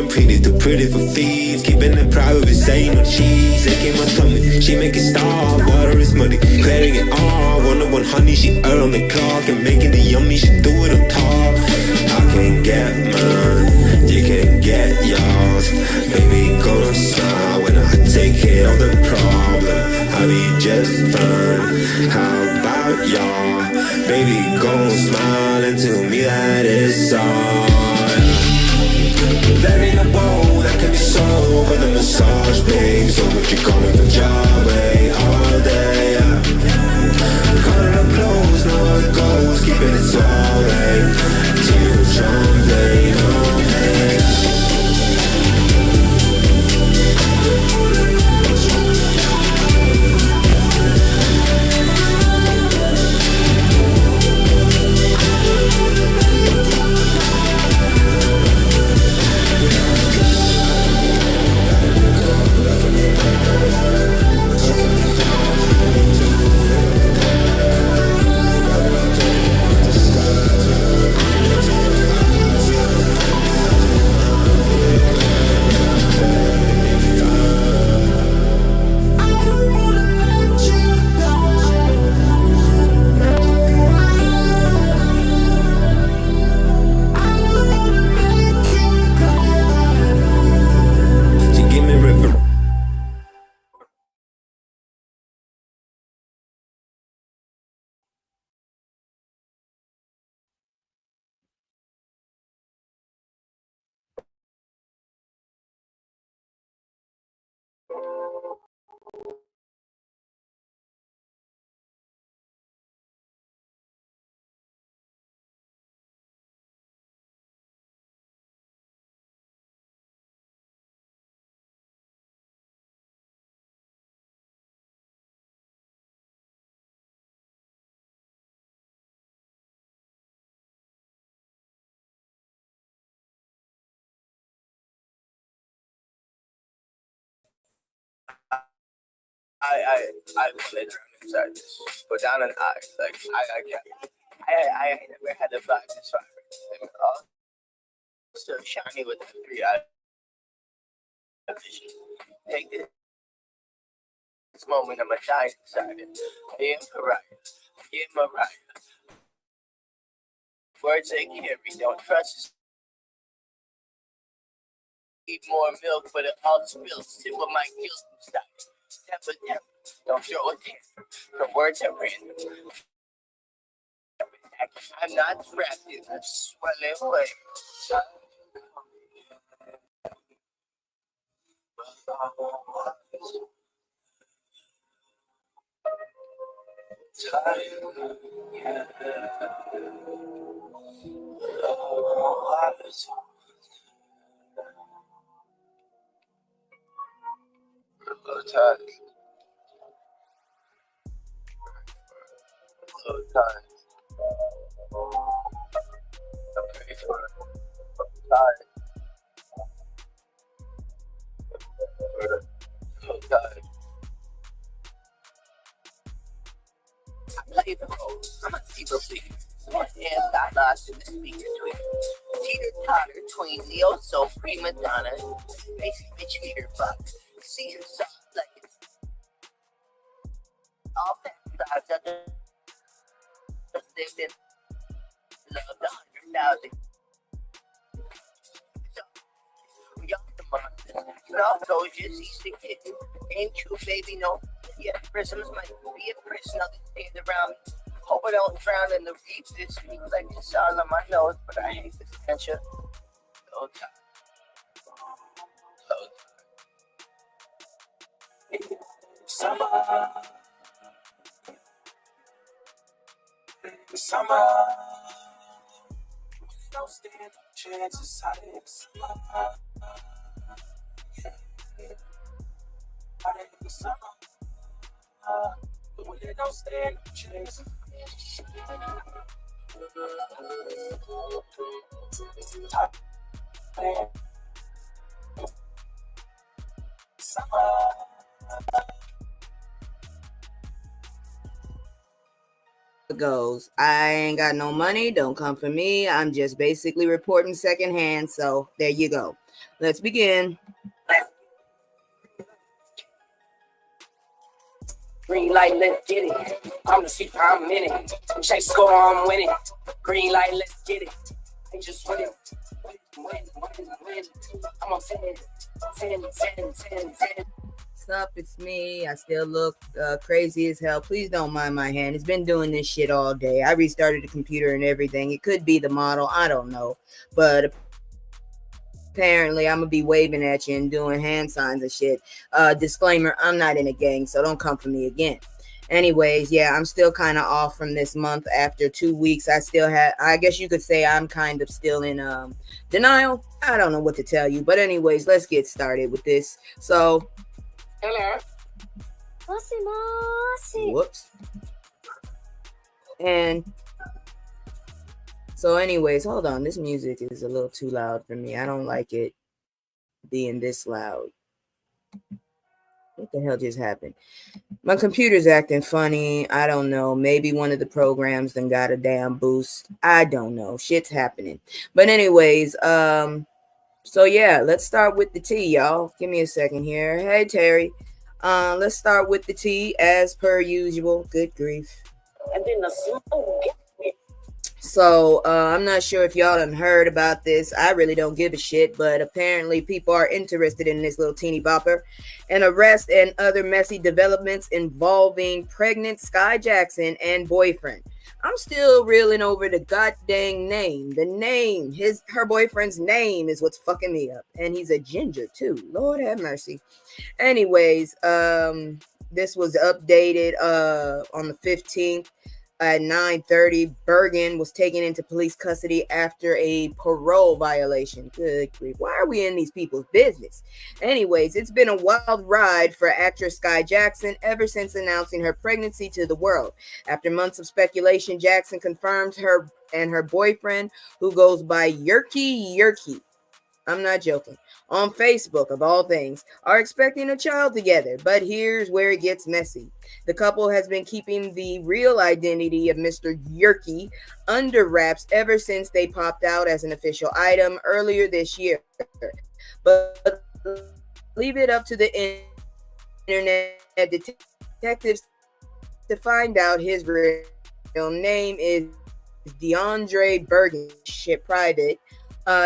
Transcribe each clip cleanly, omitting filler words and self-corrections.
I'm pretty too pretty for fees. Keeping it private, but saying no cheese. Licking my tummy, she make it stop. Water is muddy, clearing it off. 101 honey, she on the clock. And making it yummy, she do it on top. I can't get mine, you can't get yours. Baby, gonna smile when I take care of the problem. I'll be just fine, how about y'all? Baby, gonna smile and tell me that it's all. Very bold, that can be sold for the massage, babe. So what you calling for job, all day, calling up close, know how it goes. Keeping it solid, till John, babe, I played around inside this. Put down an eye. Like, I can't. I never had a vibe this far. And so shiny with the 3-eye vision. Take this moment, I'm a die inside it. I am Mariah. I am Mariah. Words they carry, don't trust. Eat more milk, but it all spills. Sip of my guilt inside. Temper, don't throw a temper. The words are random. I'm not trapped in a swelling way. I play the role. I'm a people pleaser. One hand got lost in the speaker tweet. Teeter-totter tween Leo, so prima donna. Basic bitch meter fuck. See her soft like it's all that thoughts of the lived in loved 100,000. Young the monster. No, told you, he's the kitten. Ain't true, baby, no. Yeah, prisms might be a prison. I'll stand around me. Hope I don't drown in the reef this week like it's all on my nose, but I hate this adventure. So tired. Summer, summer, don't stand a chance inside it. Summer, I didn't summer, but when they don't stand a chance. Summer. goes. I ain't got no money. Don't come for me. I'm just basically reporting secondhand. So there you go. Let's begin. Green light, let's get it. I'm the super, I'm in it. Chase score, I'm winning. Green light, let's get it. I just win. Win. I'm on 10. What's up? It's me. I still look crazy as hell. Please don't mind my hand. It's been doing this shit all day. I restarted the computer and everything. It could be the model. I don't know. But apparently I'm gonna be waving at you and doing hand signs and shit. Disclaimer, I'm not in a gang, so don't come for me again. Anyways, yeah, I'm still kind of off from this month after 2 weeks. I guess you could say I'm kind of still in denial. I don't know what to tell you. But anyways, let's get started with this. So Hello. whoops. And so anyways, hold on. This music is a little too loud for me. I don't like it being this loud. What the hell just happened? My computer's acting funny. I don't know. Maybe one of the programs then got a damn boost. I don't know. Shit's happening. But anyways, so yeah, let's start with the tea, y'all. Give me a second here. Hey Terry. Let's start with the tea as per usual. Good grief. And then the smoke. So I'm not sure if y'all done heard about this. I really don't give a shit, but apparently people are interested in this little teeny bopper. An arrest and other messy developments involving pregnant Skai Jackson and boyfriend. I'm still reeling over the goddamn name. The name, her boyfriend's name is what's fucking me up. And he's a ginger too. Lord have mercy. Anyways, this was updated on the 15th. At 9:30, Bergen was taken into police custody after a parole violation. Good grief. Why are we in these people's business? Anyways, it's been a wild ride for actress Skai Jackson ever since announcing her pregnancy to the world. After months of speculation, Jackson confirmed her and her boyfriend, who goes by Yerky, I'm not joking, on Facebook, of all things, are expecting a child together. But here's where it gets messy. The couple has been keeping the real identity of Mr. Yerky under wraps ever since they popped out as an official item earlier this year. But leave it up to the internet detectives to find out his real name is DeAndre Bergen. Shit private.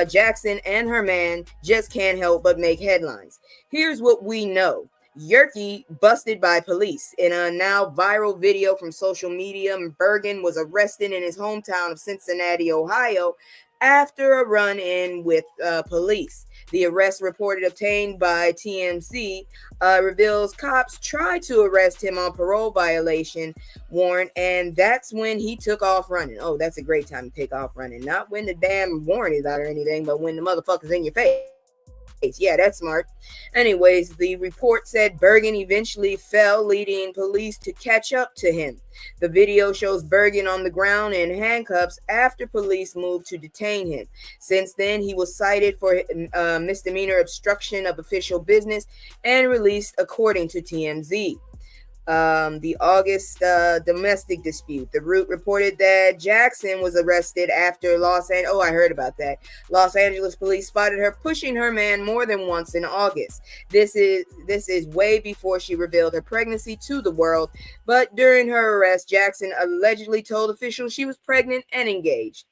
Jackson and her man just can't help but make headlines. Here's what we know. Yerky busted by police. In a now viral video from social media, Bergen was arrested in his hometown of Cincinnati, Ohio, after a run-in with police. The arrest reported obtained by TMZ reveals cops tried to arrest him on parole violation warrant, and that's when he took off running. Oh, that's a great time to take off running. Not when the damn warrant is out or anything, but when the motherfucker's in your face. Yeah, that's smart. Anyways, the report said Bergen eventually fell, leading police to catch up to him. The video shows Bergen on the ground in handcuffs after police moved to detain him. Since then, he was cited for misdemeanor obstruction of official business and released, according to TMZ. The August domestic dispute. The Root reported that Jackson was arrested after Los Angeles police spotted her pushing her man more than once in August. This is way before she revealed her pregnancy to the world, but during her arrest, Jackson allegedly told officials she was pregnant and engaged.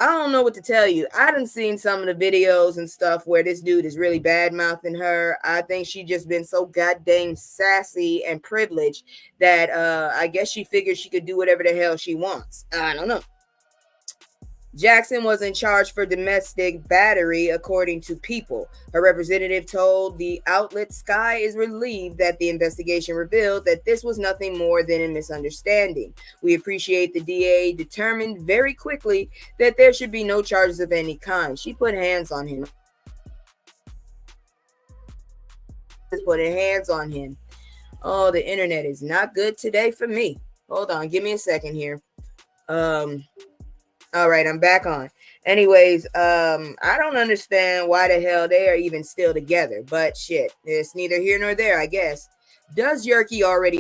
I don't know what to tell you. I done seen some of the videos and stuff where this dude is really bad mouthing her. I think she just been so goddamn sassy and privileged that I guess she figured she could do whatever the hell she wants. I don't know. Jackson was in charge for domestic battery, according to People. Her representative told the outlet Skai is relieved that the investigation revealed that this was nothing more than a misunderstanding. We appreciate the DA determined very quickly that there should be no charges of any kind. She put hands on him. Putting hands on him. Oh, the internet is not good today for me. Hold on, give me a second here. All right, I'm back on. Anyways, I don't understand why the hell they are even still together, but shit, it's neither here nor there, I guess. Does Yerky already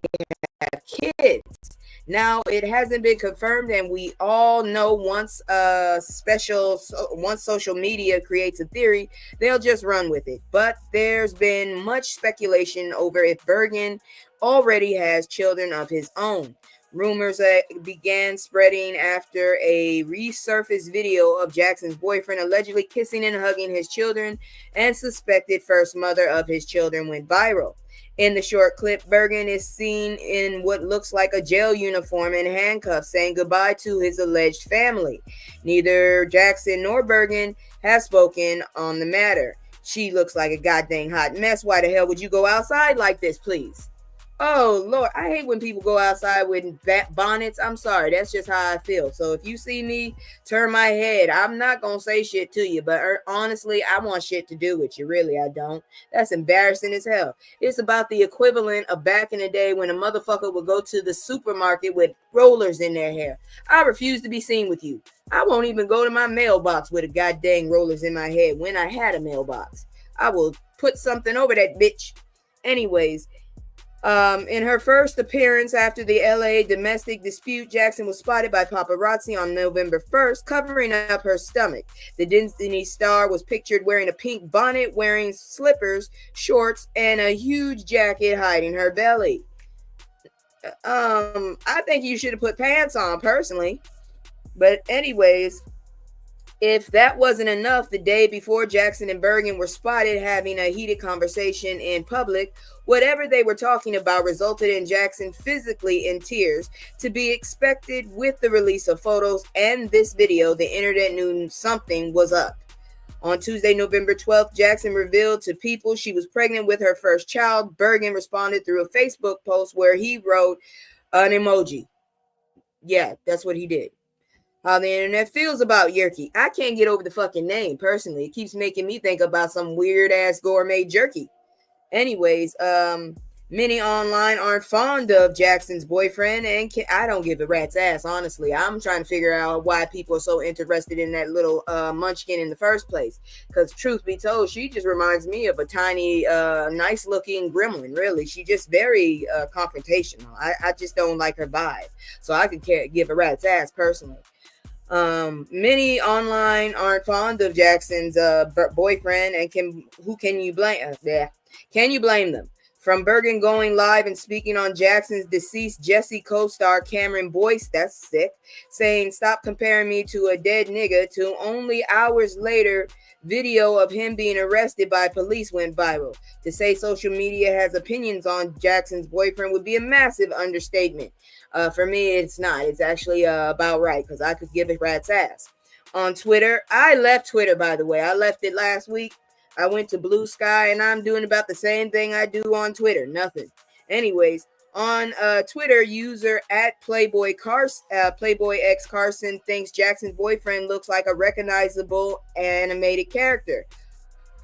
have kids? Now, it hasn't been confirmed, and we all know once once social media creates a theory, they'll just run with it. But there's been much speculation over if Bergen already has children of his own. Rumors began spreading after a resurfaced video of Jackson's boyfriend allegedly kissing and hugging his children and suspected first mother of his children went viral. In the short clip, Bergen is seen in what looks like a jail uniform and handcuffs saying goodbye to his alleged family. Neither Jackson nor Bergen have spoken on the matter. She looks like a goddamn hot mess. Why the hell would you go outside like this, please? Oh, Lord, I hate when people go outside with bonnets. I'm sorry. That's just how I feel. So if you see me turn my head, I'm not going to say shit to you. But honestly, I want shit to do with you. Really, I don't. That's embarrassing as hell. It's about the equivalent of back in the day when a motherfucker would go to the supermarket with rollers in their hair. I refuse to be seen with you. I won't even go to my mailbox with a goddamn rollers in my head when I had a mailbox. I will put something over that bitch. Anyways, in her first appearance after the LA domestic dispute, Jackson was spotted by paparazzi on November 1st, covering up her stomach. The Disney star was pictured wearing a pink bonnet, wearing slippers, shorts, and a huge jacket hiding her belly. I think you should have put pants on, personally. But anyways, if that wasn't enough, the day before Jackson and Bergen were spotted having a heated conversation in public, whatever they were talking about resulted in Jackson physically in tears. To be expected with the release of photos and this video, the internet knew something was up. On Tuesday, November 12th, Jackson revealed to people she was pregnant with her first child. Bergen responded through a Facebook post where he wrote an emoji. Yeah, that's what he did. How the internet feels about Yerky. I can't get over the fucking name, personally. It keeps making me think about some weird-ass gourmet jerky. Anyways, many online aren't fond of Jackson's boyfriend, and I don't give a rat's ass, honestly. I'm trying to figure out why people are so interested in that little munchkin in the first place. Because truth be told, she just reminds me of a tiny, nice-looking gremlin, really. She's just very confrontational. I just don't like her vibe. So I could give a rat's ass, personally. Many online aren't fond of Jackson's boyfriend, and can you blame? Can you blame them? From Bergen going live and speaking on Jackson's deceased Jesse co-star Cameron Boyce, that's sick, saying stop comparing me to a dead nigga, to only hours later video of him being arrested by police went viral. To say social media has opinions on Jackson's boyfriend would be a massive understatement. For me, it's not. It's actually about right, because I could give a rat's ass. On Twitter, I left Twitter, by the way. I left it last week. I went to Blue Sky, and I'm doing about the same thing I do on Twitter. Nothing. Anyways, on Twitter, user at Playboy X Carson thinks Jackson's boyfriend looks like a recognizable animated character.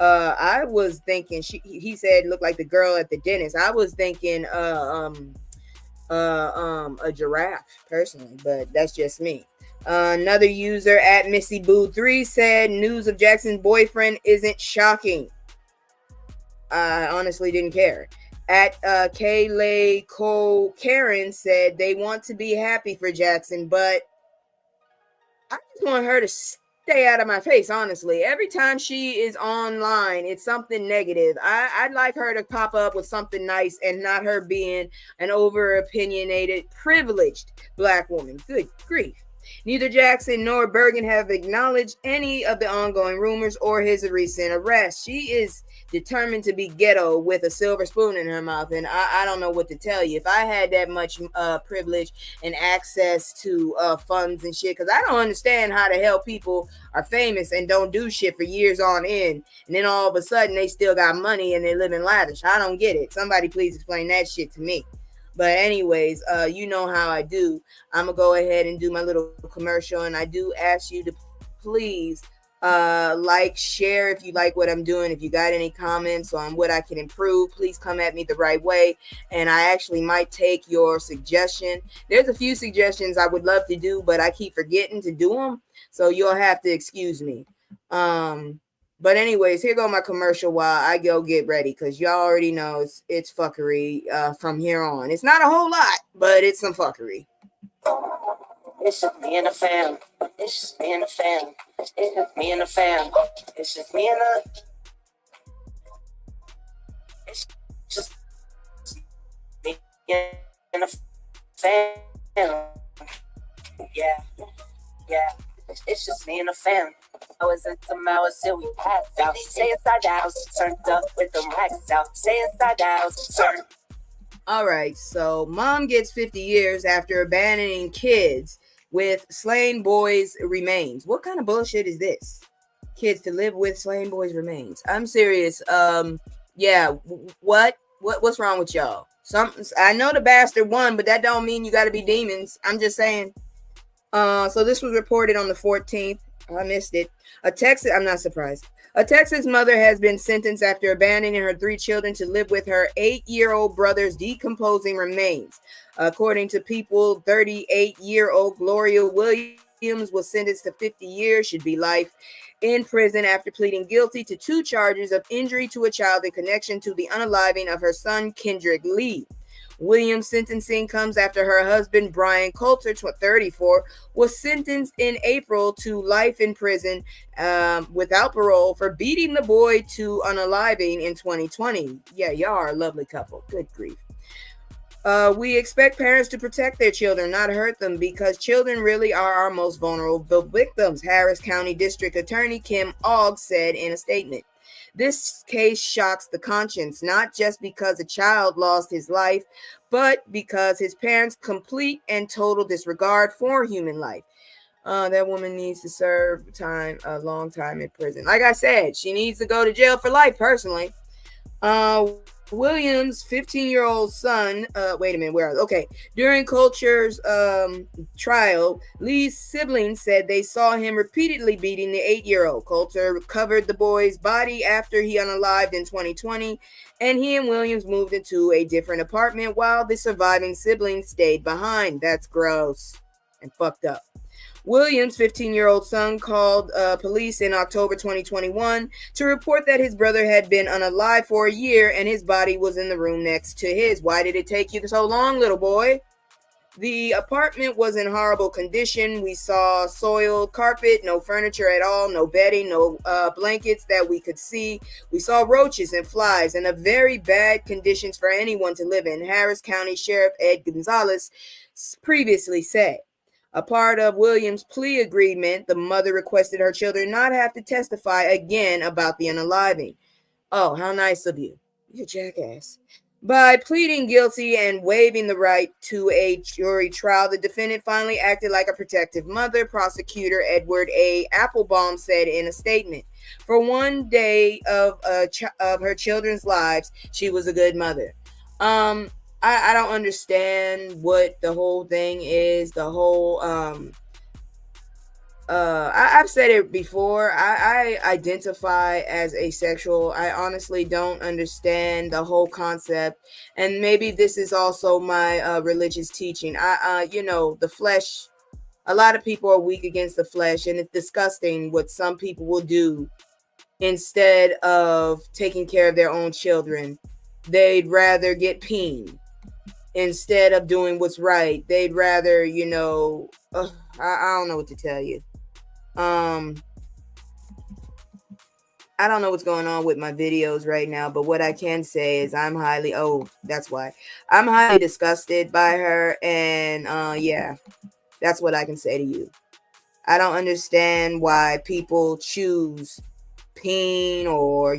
I was thinking he said looked like the girl at the dentist. I was thinking a giraffe, personally, but that's just me. Another user at MissyBoo3 said news of Jackson's boyfriend isn't shocking. I honestly didn't care. At Kayleigh Cole Karen said they want to be happy for Jackson, but I just want her to stay out of my face, honestly. Every time she is online, it's something negative. I'd like her to pop up with something nice and not her being an over-opinionated, privileged black woman. Good grief. Neither Jackson nor Bergen have acknowledged any of the ongoing rumors or his recent arrest. She is determined to be ghetto with a silver spoon in her mouth, and I don't know what to tell you. If I had that much privilege and access to funds and shit, because I don't understand how the hell people are famous and don't do shit for years on end, and then all of a sudden they still got money and they live in lavish. I don't get it. Somebody please explain that shit to me. But anyways, you know how I do. I'm going to go ahead and do my little commercial. And I do ask you to please like, share if you like what I'm doing. If you got any comments on what I can improve, please come at me the right way. And I actually might take your suggestion. There's a few suggestions I would love to do, but I keep forgetting to do them. So you'll have to excuse me. But anyways, here go my commercial while I go get ready, because y'all already know it's fuckery from here on. It's not a whole lot, but it's some fuckery. It's just me and the fam. It's just me and the fam. It's just me and the fam. It's just me and the. It's just me and the fam. Yeah, yeah. It's just me and the fam. I was in some hours till we passed out. Stay inside the house, turned up with the racks out. Stay inside the house, turn. All right, so mom gets 50 years after abandoning kids with slain boys' remains. What kind of bullshit is this? Kids to live with slain boys' remains. I'm serious. Yeah, what's wrong with y'all? I know the bastard won, but that don't mean you got to be demons. I'm just saying. So this was reported on the 14th. I missed it. I'm not surprised. A Texas mother has been sentenced after abandoning her 3 children to live with her 8-year-old brother's decomposing remains. According to People, 38-year-old Gloria Williams was sentenced to 50 years, should be life in prison after pleading guilty to 2 charges of injury to a child in connection to the unaliving of her son, Kendrick Lee. Williams' sentencing comes after her husband, Brian Coulter, 34, was sentenced in April to life in prison without parole for beating the boy to unaliving in 2020. Yeah, y'all are a lovely couple. Good grief. We expect parents to protect their children, not hurt them, because children really are our most vulnerable victims, Harris County District Attorney Kim Ogg said in a statement. This case shocks the conscience, not just because a child lost his life, but because his parents' complete and total disregard for human life. That woman needs to serve a long time in prison. Like I said, she needs to go to jail for life, personally. Williams' 15-year-old son, during Coulter's trial, Lee's siblings said they saw him repeatedly beating the 8-year-old. Coulter covered the boy's body after he unalived in 2020, and he and Williams moved into a different apartment while the surviving siblings stayed behind. That's gross and fucked up. Williams' 15-year-old son called police in October 2021 to report that his brother had been unalive for a year and his body was in the room next to his. Why did it take you so long, little boy? The apartment was in horrible condition. We saw soiled carpet, no furniture at all, no bedding, no blankets that we could see. We saw roaches and flies and very bad conditions for anyone to live in, Harris County Sheriff Ed Gonzalez previously said. A part of Williams' plea agreement, the mother requested her children not have to testify again about the unaliving. Oh, how nice of you. You a jackass. By pleading guilty and waiving the right to a jury trial, the defendant finally acted like a protective mother, prosecutor Edward A. Applebaum said in a statement. For one day of her children's lives, she was a good mother. I don't understand what the whole thing is. The whole I've said it before. I identify as asexual. I honestly don't understand the whole concept, and maybe this is also my religious teaching. The flesh. A lot of people are weak against the flesh, and it's disgusting what some people will do instead of taking care of their own children. They'd rather get peened instead of doing what's right. They'd rather, I don't know what to tell you. I don't know what's going on with my videos right now, but what I can say is I'm highly disgusted by her, and that's what I can say to you. I don't understand why people choose peen or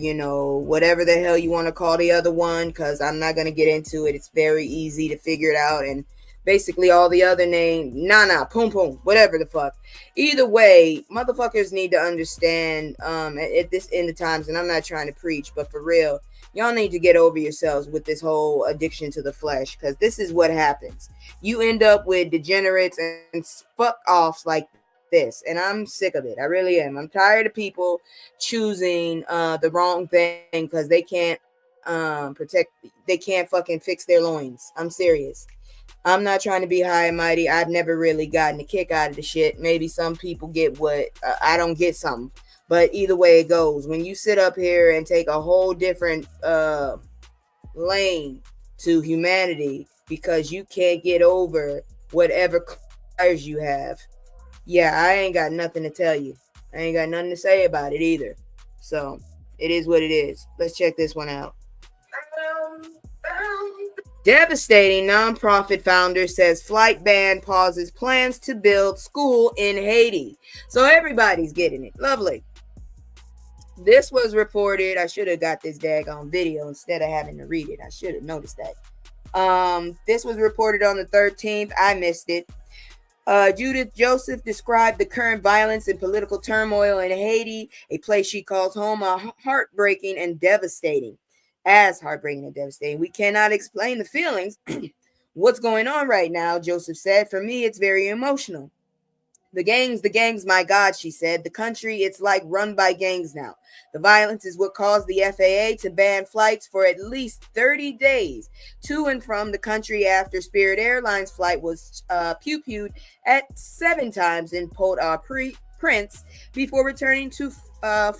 whatever the hell you want to call the other one, because I'm not going to get into it. It's very easy to figure it out, and basically all the other name, poom poom, whatever the fuck. Either way, motherfuckers need to understand at this end of times, and I'm not trying to preach, but for real, y'all need to get over yourselves with this whole addiction to the flesh, because this is what happens. You end up with degenerates and fuck offs like this, and I'm sick of it. I really am. I'm tired of people choosing the wrong thing because they can't they can't fucking fix their loins. I'm serious. I'm not trying to be high and mighty. I've never really gotten a kick out of the shit. Maybe some people get what I don't get something, but either way it goes, when you sit up here and take a whole different lane to humanity because you can't get over whatever you have. Yeah, I ain't got nothing to tell you. I ain't got nothing to say about it either. So it is what it is. Let's check this one out. Devastating nonprofit founder says flight ban pauses plans to build school in Haiti. So everybody's getting it. Lovely. This was reported. I should have got this daggone video instead of having to read it. I should have noticed that. This was reported on the 13th. I missed it. Judith Joseph described the current violence and political turmoil in Haiti, a place she calls home, heartbreaking and devastating. As heartbreaking and devastating. We cannot explain the feelings. What's going on right now, Joseph said. For me, it's very emotional. The gangs, my God, she said. The country, it's like run by gangs now. The violence is what caused the FAA to ban flights for at least 30 days to and from the country after Spirit Airlines flight was pew-pewed at 7 times in Port-au-Prince before returning to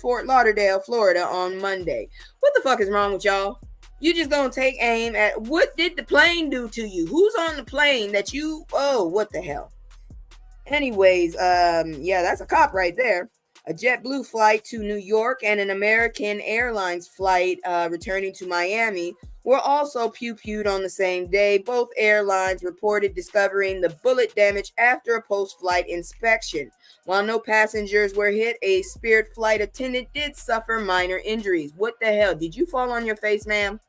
Fort Lauderdale, Florida on Monday. What the fuck is wrong with y'all? You just gonna take aim at what did the plane do to you? Who's on the plane that you, oh, what the hell? Anyways, yeah, that's a cop right there. A JetBlue flight to New York and an American Airlines flight returning to Miami were also pew-pewed on the same day. Both airlines reported discovering the bullet damage after a post-flight inspection. While no passengers were hit, a Spirit flight attendant did suffer minor injuries. What the hell? Did you fall on your face, ma'am?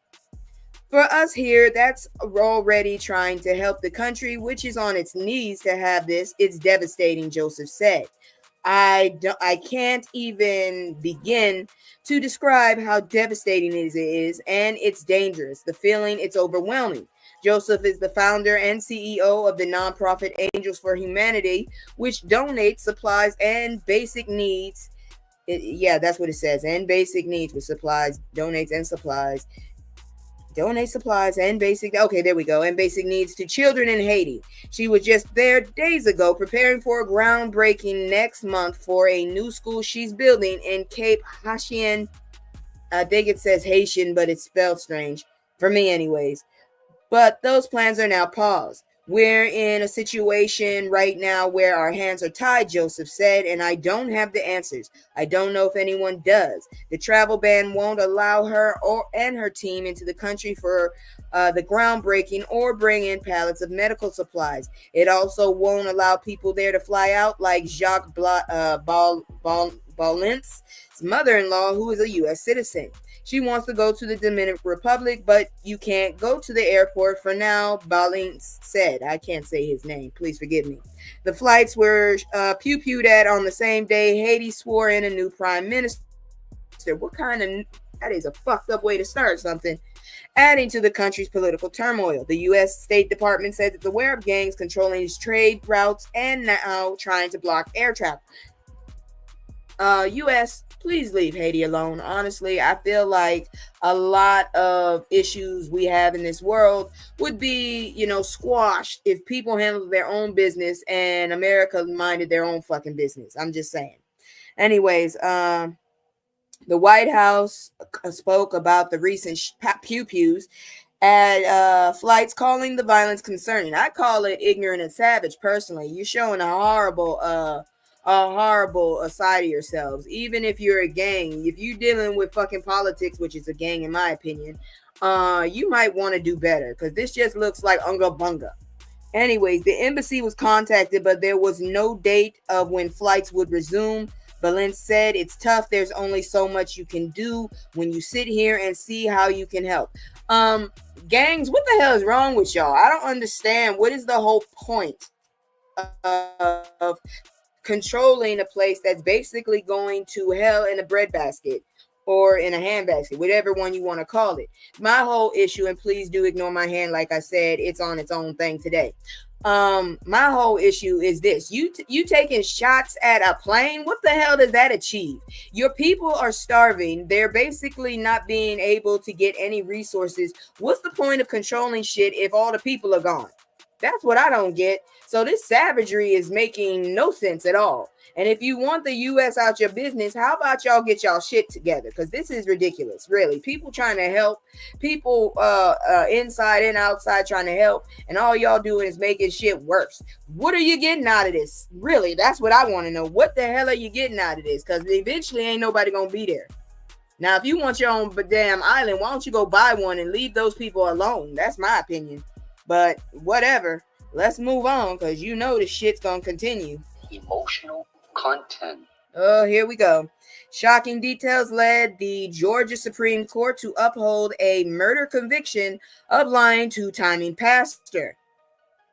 For us here, that's already trying to help the country, which is on its knees to have this. It's devastating, Joseph said. I can't even begin to describe how devastating it is, and it's dangerous. The feeling, it's overwhelming. Joseph is the founder and CEO of the nonprofit Angels for Humanity, which donates supplies and basic needs. Yeah, that's what it says. And basic needs with supplies, donates and supplies. Donate supplies and basic, okay, there we go, and basic needs to children in Haiti. She was just there days ago preparing for a groundbreaking next month for a new school she's building in Cape Haitian. I think it says Haitian, but it's spelled strange, for me anyways. But those plans are now paused. We're in a situation right now where our hands are tied, Joseph said, and I don't have the answers. I don't know if anyone does. The travel ban won't allow her and her team into the country for the groundbreaking or bring in pallets of medical supplies. It also won't allow people there to fly out like Jacques Balint's mother-in-law, who is a U.S. citizen. She wants to go to the Dominican Republic, but you can't go to the airport for now, Balint said. I can't say his name. Please forgive me. The flights were pew-pewed at on the same day. Haiti swore in a new prime minister. What kind of... That is a fucked up way to start something. Adding to the country's political turmoil. The U.S. State Department said it's aware of gangs controlling its trade routes and now trying to block air travel. U.S., please leave Haiti alone. Honestly, I feel like a lot of issues we have in this world would be, squashed if people handled their own business and America minded their own fucking business. I'm just saying. Anyways, the White House spoke about the recent pew-pews at flights, calling the violence concerning. I call it ignorant and savage, personally. You're showing a horrible side of yourselves. Even if you're a gang, if you're dealing with fucking politics, which is a gang in my opinion, you might want to do better, because this just looks like unga bunga. Anyways, the embassy was contacted, but there was no date of when flights would resume. Balint said, it's tough. There's only so much you can do when you sit here and see how you can help. Gangs, what the hell is wrong with y'all? I don't understand. What is the whole point of controlling a place that's basically going to hell in a breadbasket or in a handbasket, whatever one you want to call it? My whole issue, and please do ignore my hand, like I said, it's on its own thing today. My whole issue is this: you taking shots at a plane. What the hell does that achieve? Your people are starving. They're basically not being able to get any resources. What's the point of controlling shit if all the people are gone? That's what I don't get. So this savagery is making no sense at all. And if you want the U.S. out your business, how about y'all get y'all shit together? Because this is ridiculous, really. People trying to help, people inside and outside trying to help, and all y'all doing is making shit worse. What are you getting out of this? Really, that's what I want to know. What the hell are you getting out of this? Because eventually ain't nobody going to be there. Now, if you want your own damn island, why don't you go buy one and leave those people alone? That's my opinion. But whatever. Let's move on, because you know the shit's going to continue. Emotional content. Oh, here we go. Shocking details led the Georgia Supreme Court to uphold a murder conviction of lying to timing pastor.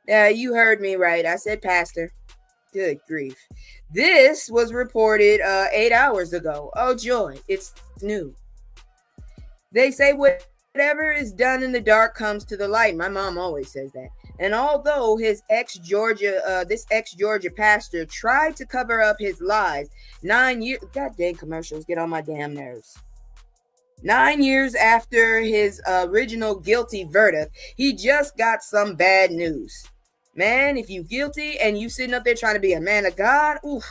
Yeah, you heard me right. I said pastor. Good grief. This was reported 8 hours ago. Oh, joy. It's new. They say whatever is done in the dark comes to the light. My mom always says that. And although this ex-Georgia pastor tried to cover up his lies, 9 years, goddamn commercials get on my damn nerves. 9 years after his original guilty verdict, he just got some bad news. Man, if you guilty and you sitting up there trying to be a man of God, oof,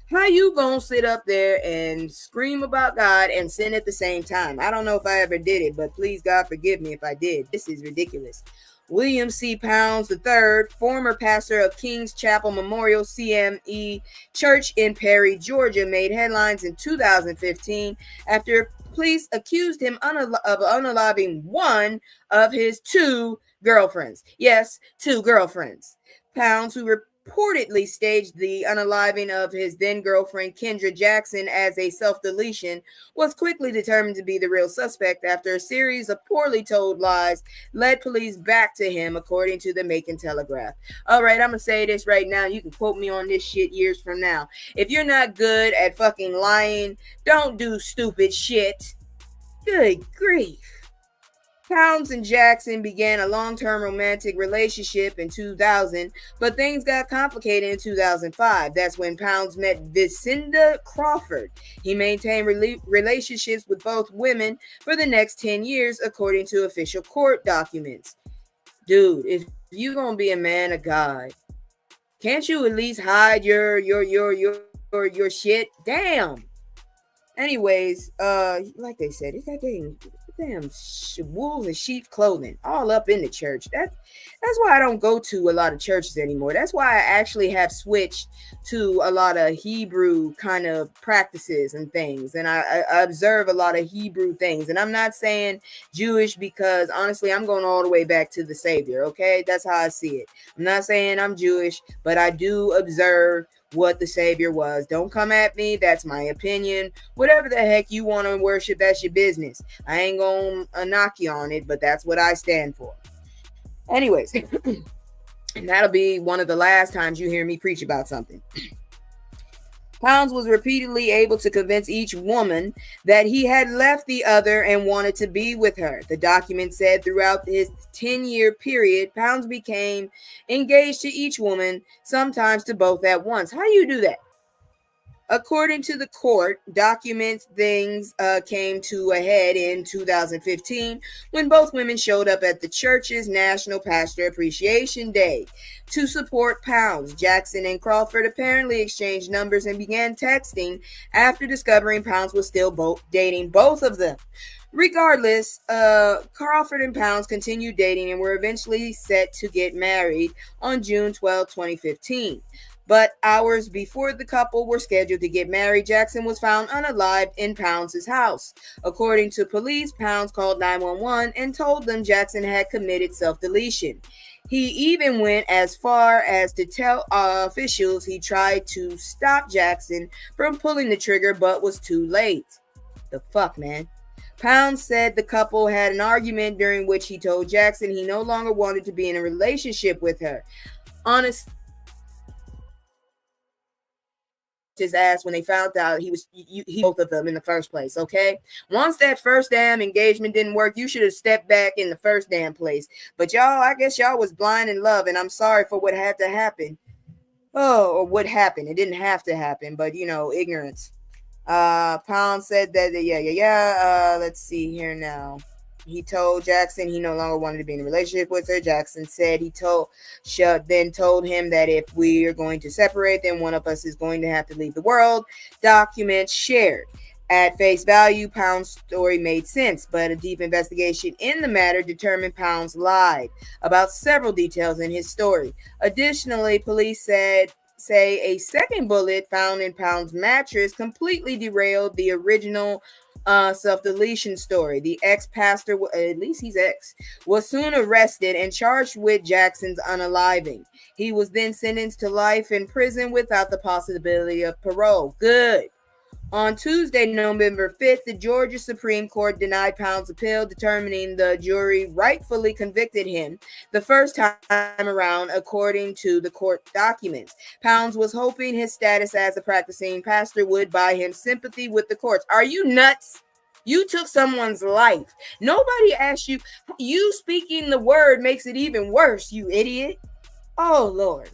how you gonna sit up there and scream about God and sin at the same time? I don't know if I ever did it, but please God forgive me if I did. This is ridiculous. William C. Pounds III, former pastor of King's Chapel Memorial CME Church in Perry, Georgia, made headlines in 2015 after police accused him of unaliving one of his two girlfriends. Yes, two girlfriends. Pounds, who reportedly staged the unaliving of his then-girlfriend Kendra Jackson as a self-deletion, was quickly determined to be the real suspect after a series of poorly told lies led police back to him, according to the Macon Telegraph. All right, I'm going to say this right now. You can quote me on this shit years from now. If you're not good at fucking lying, don't do stupid shit. Good grief. Pounds and Jackson began a long-term romantic relationship in 2000, but things got complicated in 2005. That's when Pounds met Vicinda Crawford. He maintained relationships with both women for the next 10 years, according to official court documents. Dude, if you're gonna be a man of God, can't you at least hide your shit? Damn. Anyways, like they said, it's that damn wolves and sheep clothing all up in the church. That's why I don't go to a lot of churches anymore. That's why I actually have switched to a lot of Hebrew kind of practices and things, and I observe a lot of Hebrew things. And I'm not saying Jewish, because honestly I'm going all the way back to the Savior. Okay, that's how I see it. I'm not saying I'm Jewish, but I do observe what the Savior was. Don't come at me. That's my opinion. Whatever the heck you want to worship, that's your business. I ain't gonna knock you on it, but that's what I stand for. Anyways, and that'll be one of the last times you hear me preach about something. Pounds was repeatedly able to convince each woman that he had left the other and wanted to be with her. The document said throughout his 10-year period, Pounds became engaged to each woman, sometimes to both at once. How do you do that? According to the court documents, things came to a head in 2015 when both women showed up at the church's National Pastor Appreciation Day to support Pounds. Jackson and Crawford apparently exchanged numbers and began texting after discovering Pounds was still dating both of them. Regardless, Crawford and Pounds continued dating and were eventually set to get married on June 12, 2015. But hours before the couple were scheduled to get married, Jackson was found unalived in Pounds' house. According to police, Pounds called 911 and told them Jackson had committed self-deletion. He even went as far as to tell officials he tried to stop Jackson from pulling the trigger, but was too late. The fuck, man? Pounds said the couple had an argument during which he told Jackson he no longer wanted to be in a relationship with her. Honestly, his ass when they found out he both of them in the first place. Okay, once that first damn engagement didn't work, you should have stepped back in the first damn place. But y'all, I guess y'all was blind in love, and I'm sorry for what had to happen. Or what happened. It didn't have to happen, but ignorance. Pound said that let's see here now. He told Jackson he no longer wanted to be in a relationship with her. Jackson said then told him that if we are going to separate, then one of us is going to have to leave the world. Documents shared. At face value, Pound's story made sense, but a deep investigation in the matter determined Pounds lied about several details in his story. Additionally, police say a second bullet found in Pound's mattress completely derailed the original self-deletion story. The ex-pastor, at least he's ex, was soon arrested and charged with Jackson's unaliving. He was then sentenced to life in prison without the possibility of parole. Good. On Tuesday, November 5th, the Georgia Supreme Court denied Pound's appeal, determining the jury rightfully convicted him the first time around, according to the court documents. Pounds was hoping his status as a practicing pastor would buy him sympathy with the courts. Are you nuts? You took someone's life. Nobody asked you. You speaking the word makes it even worse, you idiot. Oh, Lord.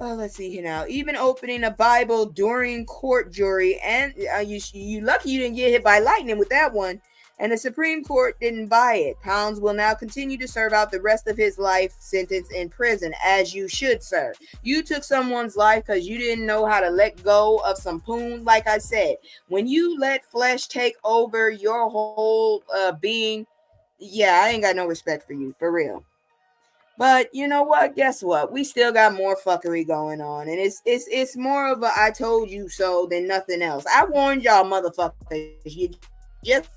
Let's see here now. Even opening a Bible during court jury, and you lucky you didn't get hit by lightning with that one. And the Supreme Court didn't buy it. Pounds will now continue to serve out the rest of his life sentence in prison, as you should, sir. You took someone's life because you didn't know how to let go of some poon. Like I said, when you let flesh take over your whole being, yeah, I ain't got no respect for you, for real. But you know what? Guess what? We still got more fuckery going on, and it's more of a I told you so than nothing else. I warned y'all, motherfuckers. You just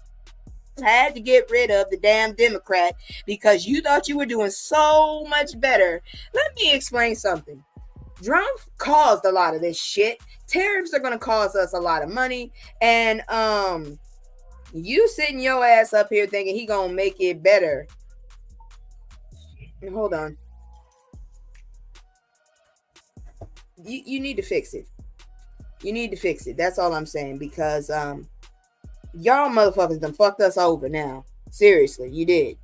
had to get rid of the damn Democrat because you thought you were doing so much better. Let me explain something. Trump caused a lot of this shit. Tariffs are going to cost us a lot of money, and you sitting your ass up here thinking he gonna make it better. Hold on. You need to fix it. You need to fix it. That's all I'm saying, because y'all motherfuckers done fucked us over now. Seriously, you did.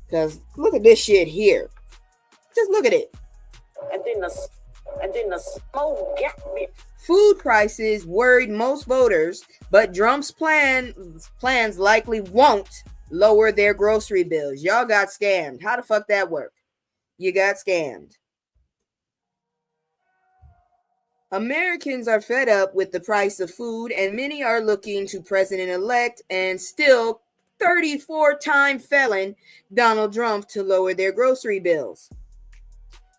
Because look at this shit here. Just look at it. And then the smoke got me. Food prices worried most voters, but Trump's plans likely won't lower their grocery bills. Y'all got scammed. How the fuck that work? You got scammed. Americans are fed up with the price of food, and many are looking to President-elect and still 34-time felon Donald Trump to lower their grocery bills.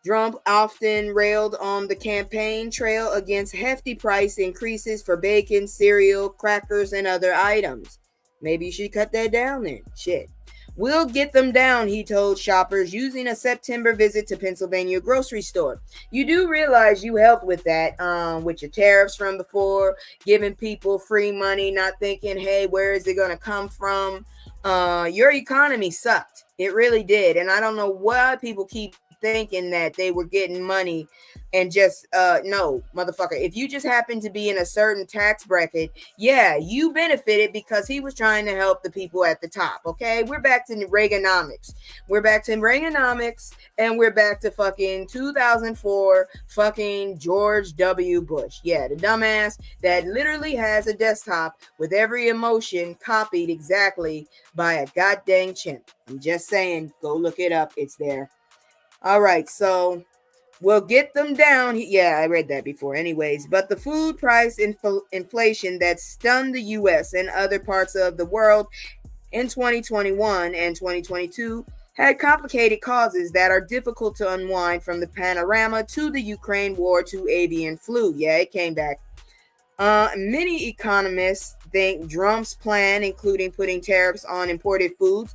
Trump often railed on the campaign trail against hefty price increases for bacon, cereal, crackers, and other items. Maybe you should cut that down then. Shit. We'll get them down, he told shoppers using a September visit to Pennsylvania grocery store. You do realize you helped with that, with your tariffs from before, giving people free money, not thinking, hey, where is it going to come from? Your economy sucked. It really did. And I don't know why people keep thinking that they were getting money and just no, motherfucker. If you just happen to be in a certain tax bracket, yeah, you benefited because he was trying to help the people at the top. Okay, we're back to Reaganomics. We're back to Reaganomics, and we're back to fucking 2004 fucking George W. Bush. Yeah, the dumbass that literally has a desktop with every emotion copied exactly by a goddamn chimp. I'm just saying, go look it up. It's there. All right, so we'll get them down. Yeah, I read that before. Anyways, but the food price inflation that stunned the U.S. and other parts of the world in 2021 and 2022 had complicated causes that are difficult to unwind, from the panorama to the Ukraine war to avian flu. Yeah, it came back. Many economists think Trump's plan, including putting tariffs on imported foods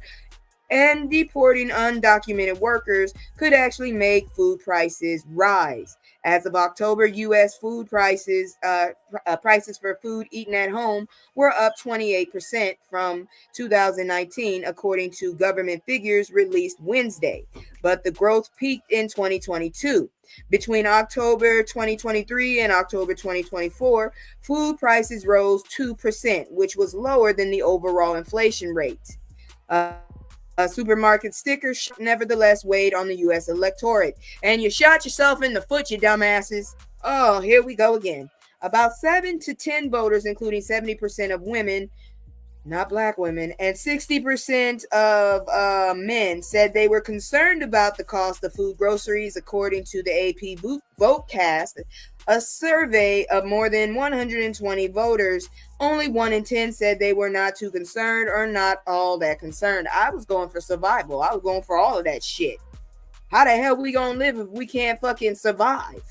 and deporting undocumented workers, could actually make food prices rise. As of October, U.S. food prices for food eaten at home were up 28% from 2019, according to government figures released Wednesday. But the growth peaked in 2022. Between October 2023 and October 2024, food prices rose 2%, which was lower than the overall inflation rate. A supermarket sticker nevertheless weighed on the U.S. electorate. And you shot yourself in the foot, you dumbasses. Oh, here we go again. About 7 to 10 voters, including 70% of women, not black women, and 60% of men said they were concerned about the cost of food groceries, according to the AP Votecast, a survey of more than 120 voters. Only 1 in 10 said they were not too concerned or not all that concerned. I was going for survival. I was going for all of that shit. How the hell we gonna live if we can't fucking survive?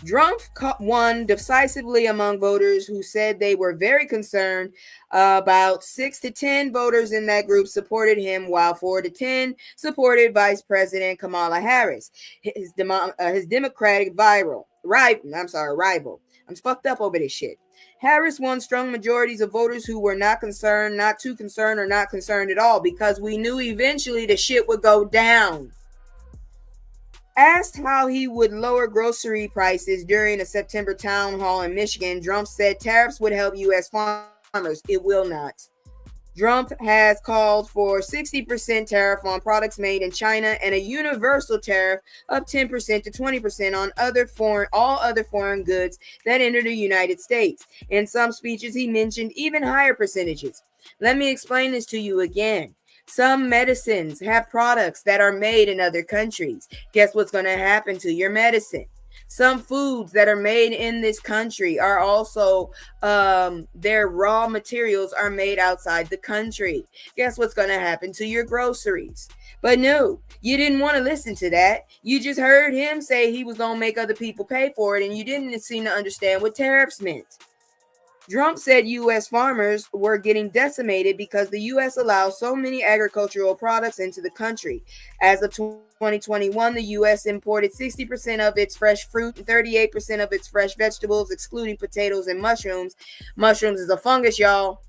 Trump won decisively among voters who said they were very concerned. About 6 to 10 voters in that group supported him, while 4 to 10 supported Vice President Kamala Harris, his Democratic rival. I'm fucked up over this shit. Harris won strong majorities of voters who were not concerned, not too concerned, or not concerned at all, because we knew eventually the shit would go down. Asked how he would lower grocery prices during a September town hall in Michigan, Trump said tariffs would help U.S. farmers. It will not. Trump has called for 60% tariff on products made in China and a universal tariff of 10% to 20% on all other foreign goods that enter the United States. In some speeches, he mentioned even higher percentages. Let me explain this to you again. Some medicines have products that are made in other countries. Guess what's going to happen to your medicine? Some foods that are made in this country are also, their raw materials are made outside the country. Guess what's going to happen to your groceries? But no, you didn't want to listen to that. You just heard him say he was going to make other people pay for it, and you didn't seem to understand what tariffs meant. Trump said U.S. farmers were getting decimated because the U.S. allows so many agricultural products into the country. As of 2021, the U.S. imported 60% of its fresh fruit and 38% of its fresh vegetables, excluding potatoes and mushrooms. Mushrooms is a fungus, y'all.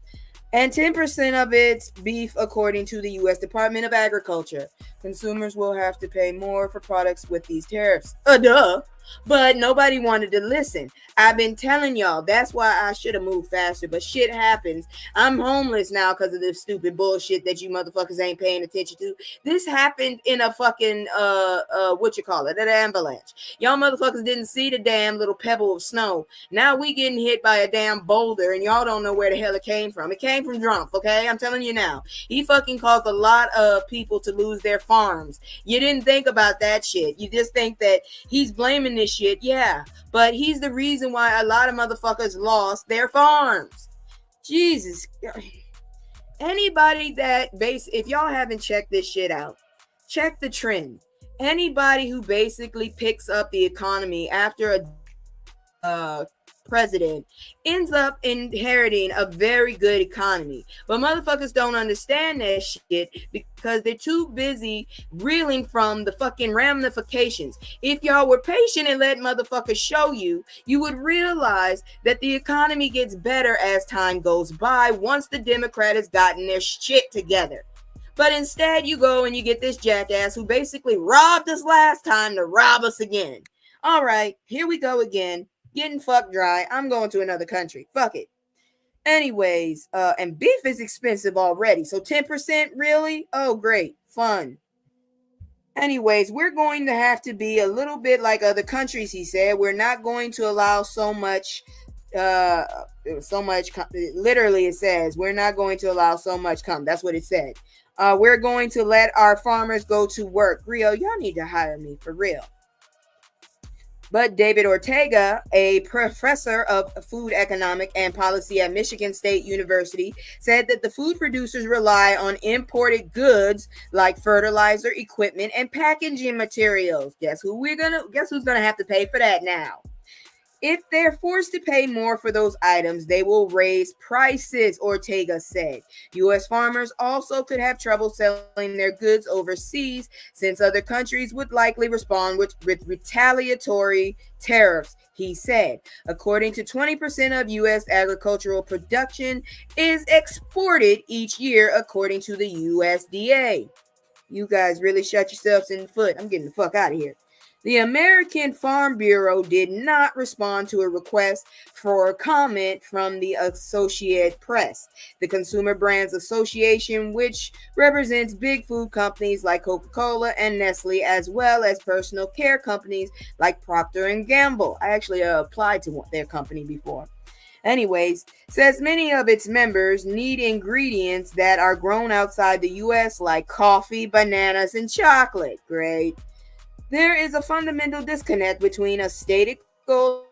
And 10% of its beef, according to the U.S. Department of Agriculture. Consumers will have to pay more for products with these tariffs. Duh. But nobody wanted to listen. I've been telling y'all, that's why I should have moved faster, but shit happens. I'm homeless now because of this stupid bullshit that you motherfuckers ain't paying attention to. This happened in a fucking an avalanche. Y'all motherfuckers didn't see the damn little pebble of snow. Now we getting hit by a damn boulder and y'all don't know where the hell it came from. It came from Trump, okay? I'm telling you now. He fucking caused a lot of people to lose their farms. You didn't think about that shit. You just think that he's blaming this shit. Yeah, but he's the reason why a lot of motherfuckers lost their farms. Jesus. Anybody if y'all haven't checked this shit out, check the trend. Anybody who basically picks up the economy after a president ends up inheriting a very good economy. But motherfuckers don't understand that shit because they're too busy reeling from the fucking ramifications. If y'all were patient and let motherfuckers show you, you would realize that the economy gets better as time goes by once the Democrat has gotten their shit together. But instead you go and you get this jackass who basically robbed us last time to rob us again. All right, here we go again. Getting fucked dry. I'm going to another country. Fuck it. Anyways, and beef is expensive already. So 10% really? Oh, great. Fun. Anyways, we're going to have to be a little bit like other countries, he said. We're not going to allow so much, literally it says, we're not going to allow so much come. That's what it said. We're going to let our farmers go to work. Rio, y'all need to hire me for real. But David Ortega, a professor of food economic and policy at Michigan State University, said that the food producers rely on imported goods like fertilizer, equipment, and packaging materials. Guess who's gonna have to pay for that now? If they're forced to pay more for those items, they will raise prices, Ortega said. U.S. farmers also could have trouble selling their goods overseas since other countries would likely respond with retaliatory tariffs, he said. According to 20% of U.S. agricultural production is exported each year, according to the USDA. You guys really shut yourselves in the foot. I'm getting the fuck out of here. The American Farm Bureau did not respond to a request for comment from the Associated Press. The Consumer Brands Association, which represents big food companies like Coca-Cola and Nestle, as well as personal care companies like Procter & Gamble. I actually applied to their company before. Anyways, says many of its members need ingredients that are grown outside the US, like coffee, bananas, and chocolate. Great. There is a fundamental disconnect between a stated goal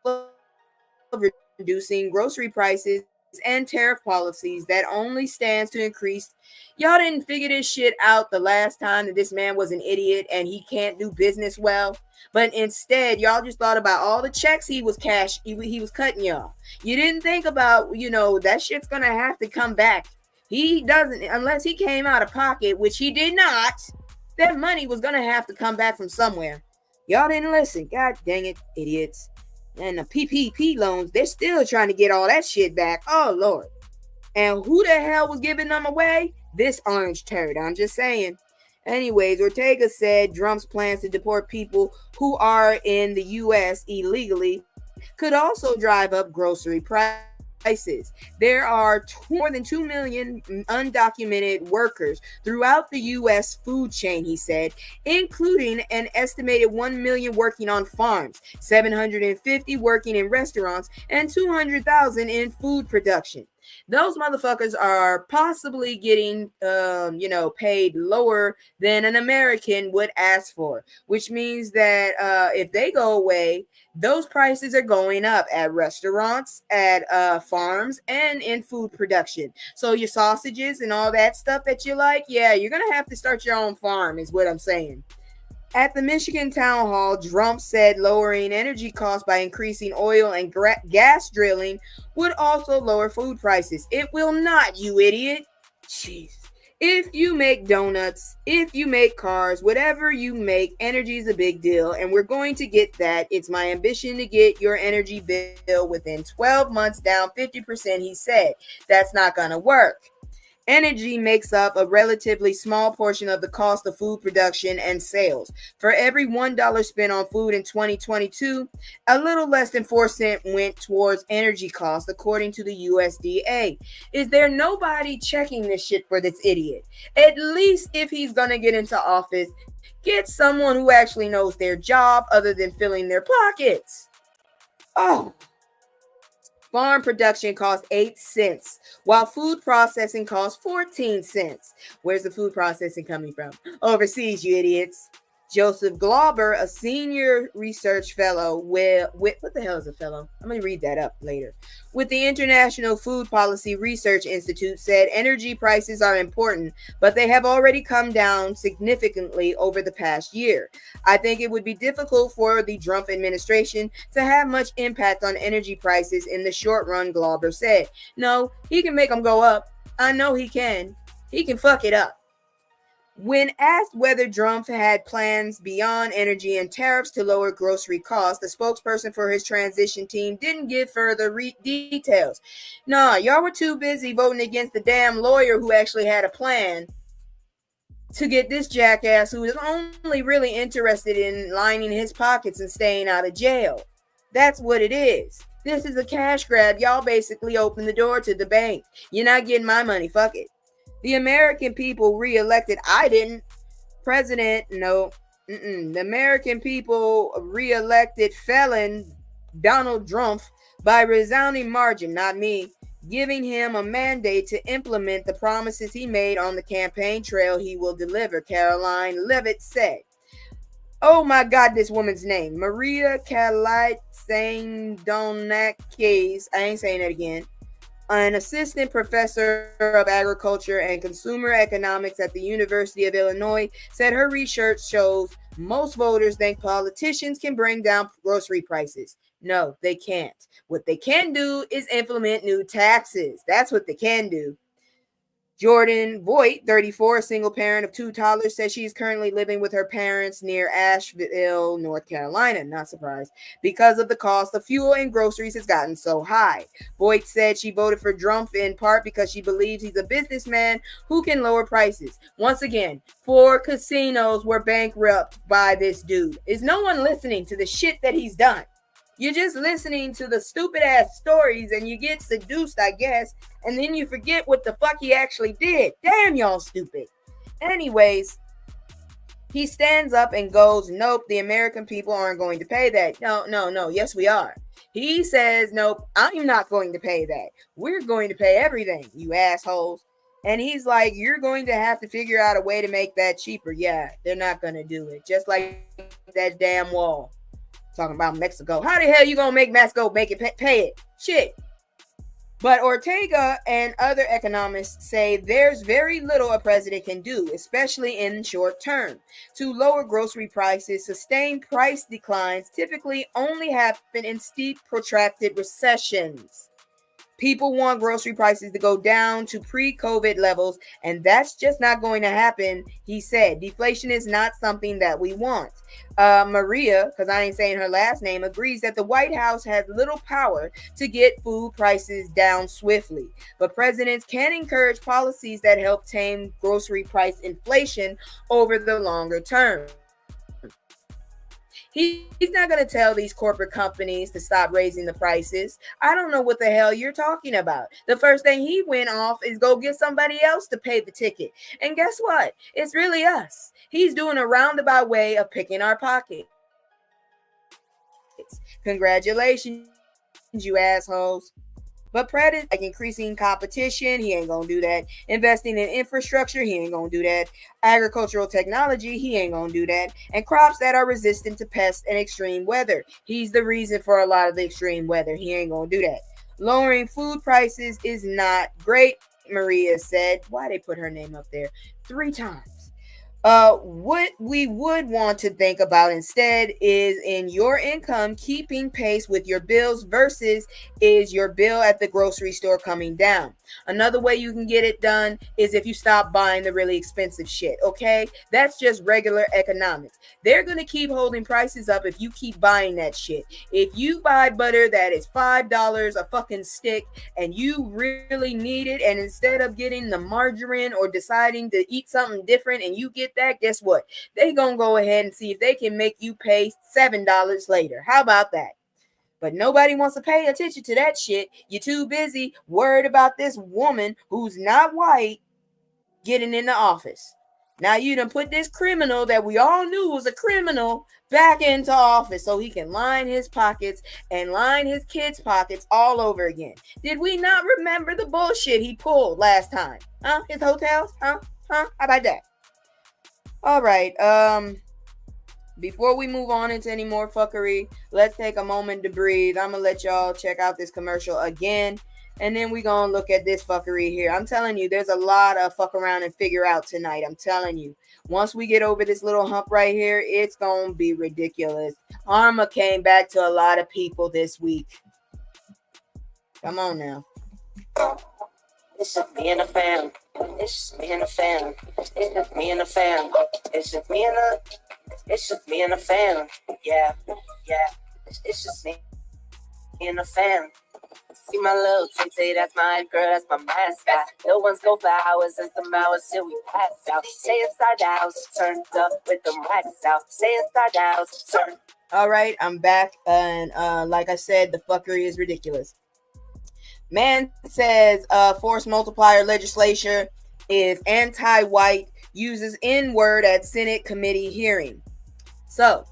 of reducing grocery prices and tariff policies that only stands to increase. Y'all didn't figure this shit out the last time that this man was an idiot and he can't do business well. But instead, y'all just thought about all the checks he was cutting y'all. You didn't think about, that shit's gonna have to come back. He doesn't, unless he came out of pocket, which he did not. That money was gonna have to come back from somewhere. Y'all didn't listen. God dang it, idiots. And the PPP loans, they're still trying to get all that shit back. Oh, Lord. And who the hell was giving them away? This orange turd. I'm just saying. Anyways, Ortega said Trump's plans to deport people who are in the U.S. illegally could also drive up grocery prices. There are more than 2 million undocumented workers throughout the U.S. food chain, he said, including an estimated 1 million working on farms, 750 working in restaurants, and 200,000 in food production. Those motherfuckers are possibly getting, paid lower than an American would ask for, which means that if they go away, those prices are going up at restaurants, at farms, and in food production. So your sausages and all that stuff that you like, yeah, you're going to have to start your own farm is what I'm saying. At the Michigan town hall, Trump said lowering energy costs by increasing oil and gas drilling would also lower food prices. It will not, you idiot. Jeez. If you make donuts, if you make cars, whatever you make, energy is a big deal, and we're going to get that. It's my ambition to get your energy bill within 12 months down 50%, he said. That's not going to work. Energy makes up a relatively small portion of the cost of food production and sales. For every $1 spent on food in 2022, a little less than 4 cents went towards energy costs, according to the USDA. Is there nobody checking this shit for this idiot? At least if he's going to get into office, get someone who actually knows their job other than filling their pockets. Oh. Farm production costs 8 cents, while food processing costs 14 cents. Where's the food processing coming from? Overseas, you idiots. Joseph Glauber, a senior research fellow with what the hell is a fellow? I'm going to read that up later. With the International Food Policy Research Institute, said energy prices are important, but they have already come down significantly over the past year. I think it would be difficult for the Trump administration to have much impact on energy prices in the short run, Glauber said. No, he can make them go up. I know he can. He can fuck it up. When asked whether Trump had plans beyond energy and tariffs to lower grocery costs, the spokesperson for his transition team didn't give further details. Nah, y'all were too busy voting against the damn lawyer who actually had a plan to get this jackass who is only really interested in lining his pockets and staying out of jail. That's what it is. This is a cash grab. Y'all basically opened the door to the bank. You're not getting my money. Fuck it. The American people re-elected. I didn't. President, no. The American people re-elected felon Donald Trump by resounding margin, not me, giving him a mandate to implement the promises he made on the campaign trail he will deliver, Caroline Levitt said. Oh my God, this woman's name. Maria Kalait-Sandonakis. I ain't saying that again. An assistant professor of agriculture and consumer economics at the University of Illinois, said her research shows most voters think politicians can bring down grocery prices. No, they can't. What they can do is implement new taxes. That's what they can do. Jordan Voigt, 34, a single parent of 2 toddlers, says she's currently living with her parents near Asheville, North Carolina. Not surprised. Because of the cost of fuel and groceries has gotten so high. Voigt said she voted for Trump in part because she believes he's a businessman who can lower prices. Once again, 4 casinos were bankrupt by this dude. Is no one listening to the shit that he's done? You're just listening to the stupid ass stories and you get seduced, I guess, and then you forget what the fuck he actually did. Damn, y'all stupid. Anyways, He stands up and goes, nope, the American people aren't going to pay that. No. Yes, we are. He says, nope, I'm not going to pay that. We're going to pay everything, you assholes. And he's like, you're going to have to figure out a way to make that cheaper. Yeah, they're not going to do it. Just like that damn wall. Talking about Mexico. How the hell you going to make Mexico make it pay it? Shit. But Ortega and other economists say there's very little a president can do, especially in short term. To lower grocery prices, sustained price declines typically only happen in steep, protracted recessions. People want grocery prices to go down to pre-COVID levels, and that's just not going to happen, he said. Deflation is not something that we want. Maria, because I ain't saying her last name, agrees that the White House has little power to get food prices down swiftly. But presidents can encourage policies that help tame grocery price inflation over the longer term. He's not going to tell these corporate companies to stop raising the prices. I don't know what the hell you're talking about. The first thing he went off is go get somebody else to pay the ticket. And guess what? It's really us. He's doing a roundabout way of picking our pockets. Congratulations, you assholes. But predators like increasing competition, he ain't gonna do that. Investing in infrastructure, he ain't gonna do that. Agricultural technology, he ain't gonna do that. And crops that are resistant to pests and extreme weather. He's the reason for a lot of the extreme weather. He ain't gonna do that. Lowering food prices is not great, Maria said. Why they put her name up there 3 times? What we would want to think about instead is in your income keeping pace with your bills versus is your bill at the grocery store coming down. Another way you can get it done is if you stop buying the really expensive shit, okay? That's just regular economics. They're going to keep holding prices up if you keep buying that shit. If you buy butter that is $5 a fucking stick and you really need it, and instead of getting the margarine or deciding to eat something different and you get that, guess what? They gonna go ahead and see if they can make you pay $7 later. How about that? But nobody wants to pay attention to that shit. You're too busy worried about this woman who's not white getting in the office. Now you done put this criminal that we all knew was a criminal back into office so he can line his pockets and line his kids' pockets all over again. Did we not remember the bullshit he pulled last time? Huh? His hotels? Huh? How about that? All right. Before we move on into any more fuckery, let's take a moment to breathe. I'm gonna let y'all check out this commercial again, and then we're gonna look at this fuckery here. I'm telling you, there's a lot of fuck around and figure out tonight. I'm telling you. Once we get over this little hump right here, it's gonna be ridiculous. Karma came back to a lot of people this week. Come on now. It's just me and the fam. It's just me and the fam. It's just me and the fam. It's just me and the. It's just me and the fam. Yeah. It's just me and the fam. See my little tay, that's my girl, that's my mascot. No one's go for hours and some hours till we pass out. Stay inside the house, turned up with them racks out. Stay inside the house, turn. All right, I'm back, and like I said, the fuckery is ridiculous. Man says force multiplier legislature is anti-white, uses N-word at Senate committee hearing. So,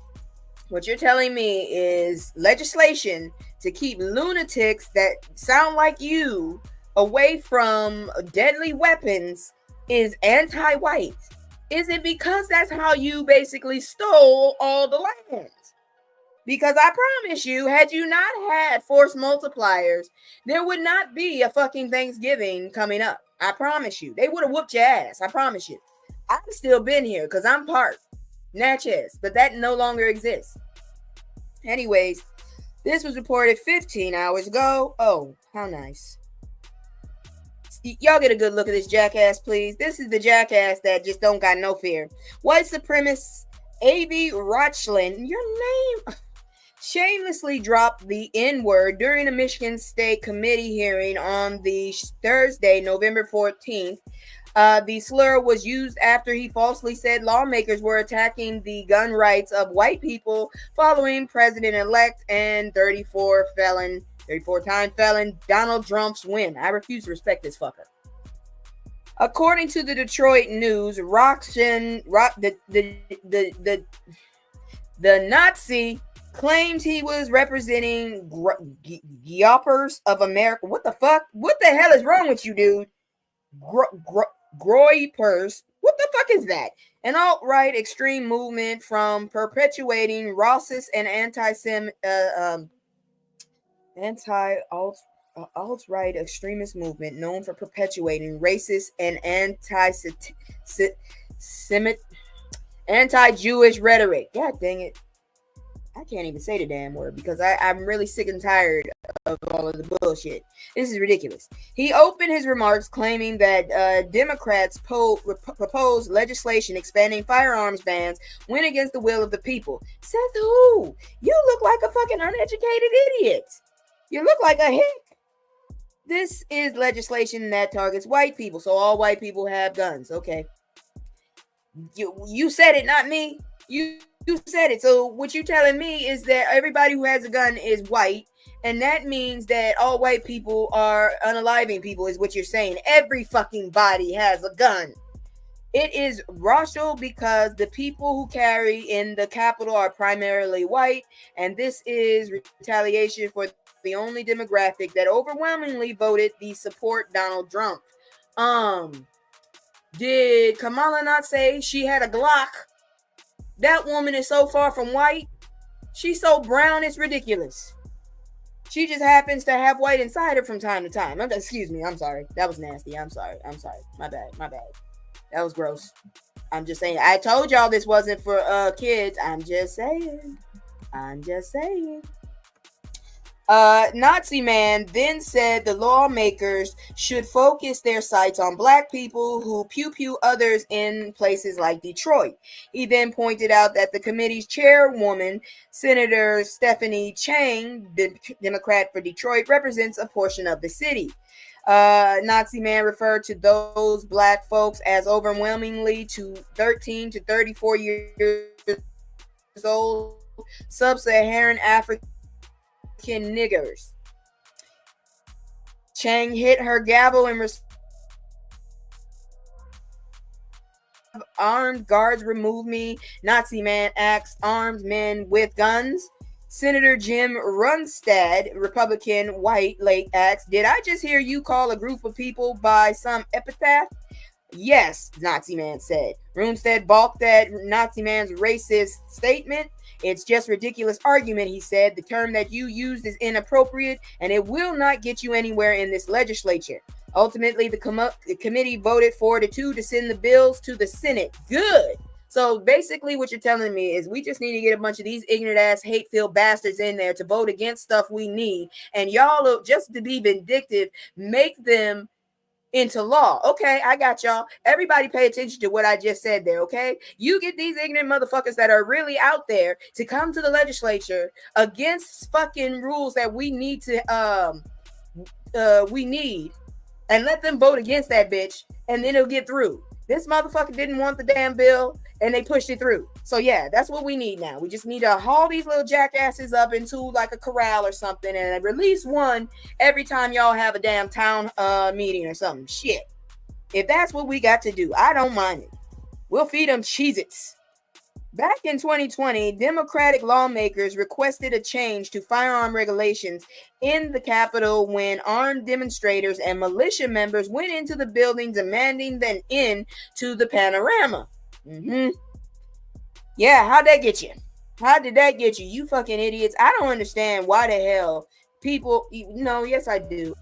what you're telling me is legislation to keep lunatics that sound like you away from deadly weapons is anti-white. Is it because that's how you basically stole all the land? Because I promise you, had you not had force multipliers, there would not be a fucking Thanksgiving coming up. I promise you. They would have whooped your ass. I promise you. I've still been here because I'm part Natchez, but that no longer exists. Anyways, this was reported 15 hours ago. Oh, how nice. Y'all get a good look at this jackass, please. This is the jackass that just don't got no fear. White supremacist A.B. Rochland, your name... shamelessly dropped the N-word during a Michigan State Committee hearing on the Thursday, November 14th. The slur was used after he falsely said lawmakers were attacking the gun rights of white people following President-elect and 34-time felon Donald Trump's win. I refuse to respect this fucker. According to the Detroit News, the Nazi claimed he was representing Groypers of America. What the fuck? What the hell is wrong with you, dude? Groypers. What the fuck is that? An alt-right extreme movement from perpetuating racist and alt-right extremist movement known for perpetuating racist and anti-Jewish rhetoric. God dang it. I can't even say the damn word because I'm really sick and tired of all of the bullshit. This is ridiculous. He opened his remarks claiming that Democrats' proposed legislation expanding firearms bans went against the will of the people. Said who? You look like a fucking uneducated idiot. You look like a hick. This is legislation that targets white people, so all white people have guns. Okay. You said it, not me. You said it. So what you telling me is that everybody who has a gun is white, and that means that all white people are unaliving people, is what you're saying. Every fucking body has a gun. It is racial because the people who carry in the Capitol are primarily white, and this is retaliation for the only demographic that overwhelmingly voted to support Donald Trump. Did Kamala not say she had a Glock? That woman is so far from white. She's so brown, it's ridiculous. She just happens to have white inside her from time to time. Excuse me, I'm sorry. That was nasty. I'm sorry. My bad. That was gross. I'm just saying. I told y'all this wasn't for kids. I'm just saying. Nazi man then said the lawmakers should focus their sights on black people who pew others in places like Detroit. He then pointed out that the committee's chairwoman, Senator Stephanie Chang, the Democrat for Detroit, represents a portion of the city. Nazi man referred to those black folks as overwhelmingly to 13 to 34 years old, sub-Saharan African niggers. Chang hit her gavel and armed guards remove me. Nazi man asked armed men with guns. Senator Jim Runstad, Republican, white, late asked, "Did I just hear you call a group of people by some epithet?" "Yes," Nazi man said. Runstad balked at Nazi man's racist statement. "It's just ridiculous argument," he said. "The term that you used is inappropriate, and it will not get you anywhere in this legislature." Ultimately, the committee voted 4-2 to send the bills to the Senate. Good. So basically what you're telling me is we just need to get a bunch of these ignorant ass hate-filled bastards in there to vote against stuff we need. And y'all, just to be vindictive, make them into law. Okay, I got y'all. Everybody pay attention to what I just said there, okay? You get these ignorant motherfuckers that are really out there to come to the legislature against fucking rules that we need to and let them vote against that bitch, and then it'll get through. This motherfucker didn't want the damn bill, and they pushed it through. So yeah, that's what we need now. We just need to haul these little jackasses up into like a corral or something, and release one every time y'all have a damn town meeting or something. Shit. If that's what we got to do, I don't mind it. We'll feed them Cheez-Its. Back in 2020, Democratic lawmakers requested a change to firearm regulations in the Capitol when armed demonstrators and militia members went into the building demanding an end to the panorama. Yeah, how'd that get you? How did that get you? You fucking idiots. I don't understand why the hell people, yes, I do.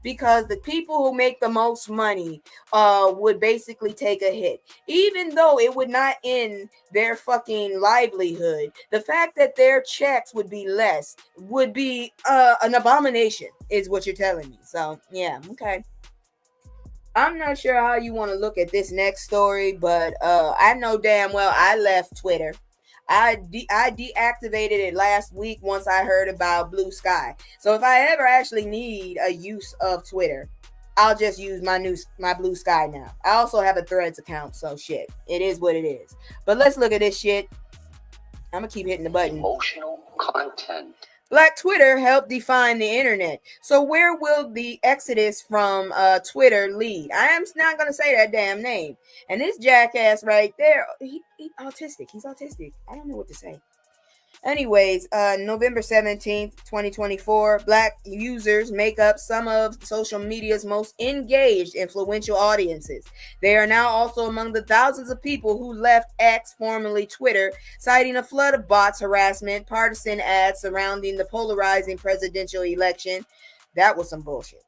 Because the people who make the most money would basically take a hit, even though it would not end their fucking livelihood. The fact that their checks would be less would be an abomination, is what you're telling me. So yeah, okay. I'm not sure how you want to look at this next story, but I know damn well I left Twitter. I deactivated it last week once I heard about Blue Sky. So if I ever actually need a use of Twitter, I'll just use my Blue Sky now. I also have a Threads account, so shit. It is what it is. But let's look at this shit. I'm gonna keep hitting the button. Emotional content. Black Twitter helped define the internet. So where will the exodus from Twitter lead? I am not going to say that damn name. And this jackass right there, he autistic. He's autistic. I don't know what to say. Anyways, November 17th, 2024, Black users make up some of social media's most engaged, influential audiences. They are now also among the thousands of people who left X, formerly Twitter, citing a flood of bots, harassment, partisan ads surrounding the polarizing presidential election. That was some bullshit.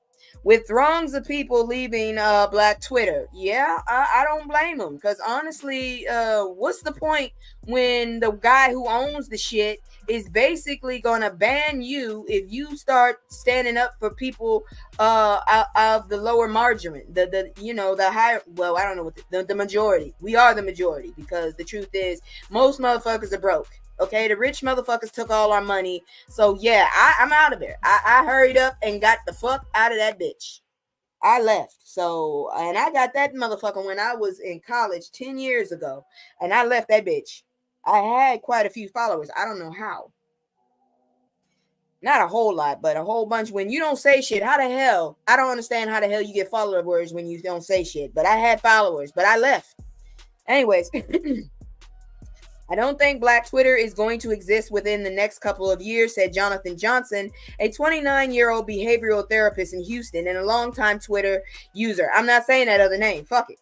With throngs of people leaving Black Twitter. Yeah, I don't blame them, because honestly, what's the point when the guy who owns the shit is basically gonna ban you if you start standing up for people out of the lower margin, the higher, well, I don't know what the majority. We are the majority, because the truth is most motherfuckers are broke. Okay, the rich motherfuckers took all our money. So yeah, I'm out of there. I hurried up and got the fuck out of that bitch. I left. So, and I got that motherfucker when I was in college 10 years ago. And I left that bitch. I had quite a few followers. I don't know how. Not a whole lot, but a whole bunch. When you don't say shit, how the hell? I don't understand how the hell you get followers when you don't say shit. But I had followers, but I left. Anyways. I don't think Black Twitter is going to exist within the next couple of years, said Jonathan Johnson, a 29-year-old behavioral therapist in Houston and a longtime Twitter user. I'm not saying that other name. Fuck it.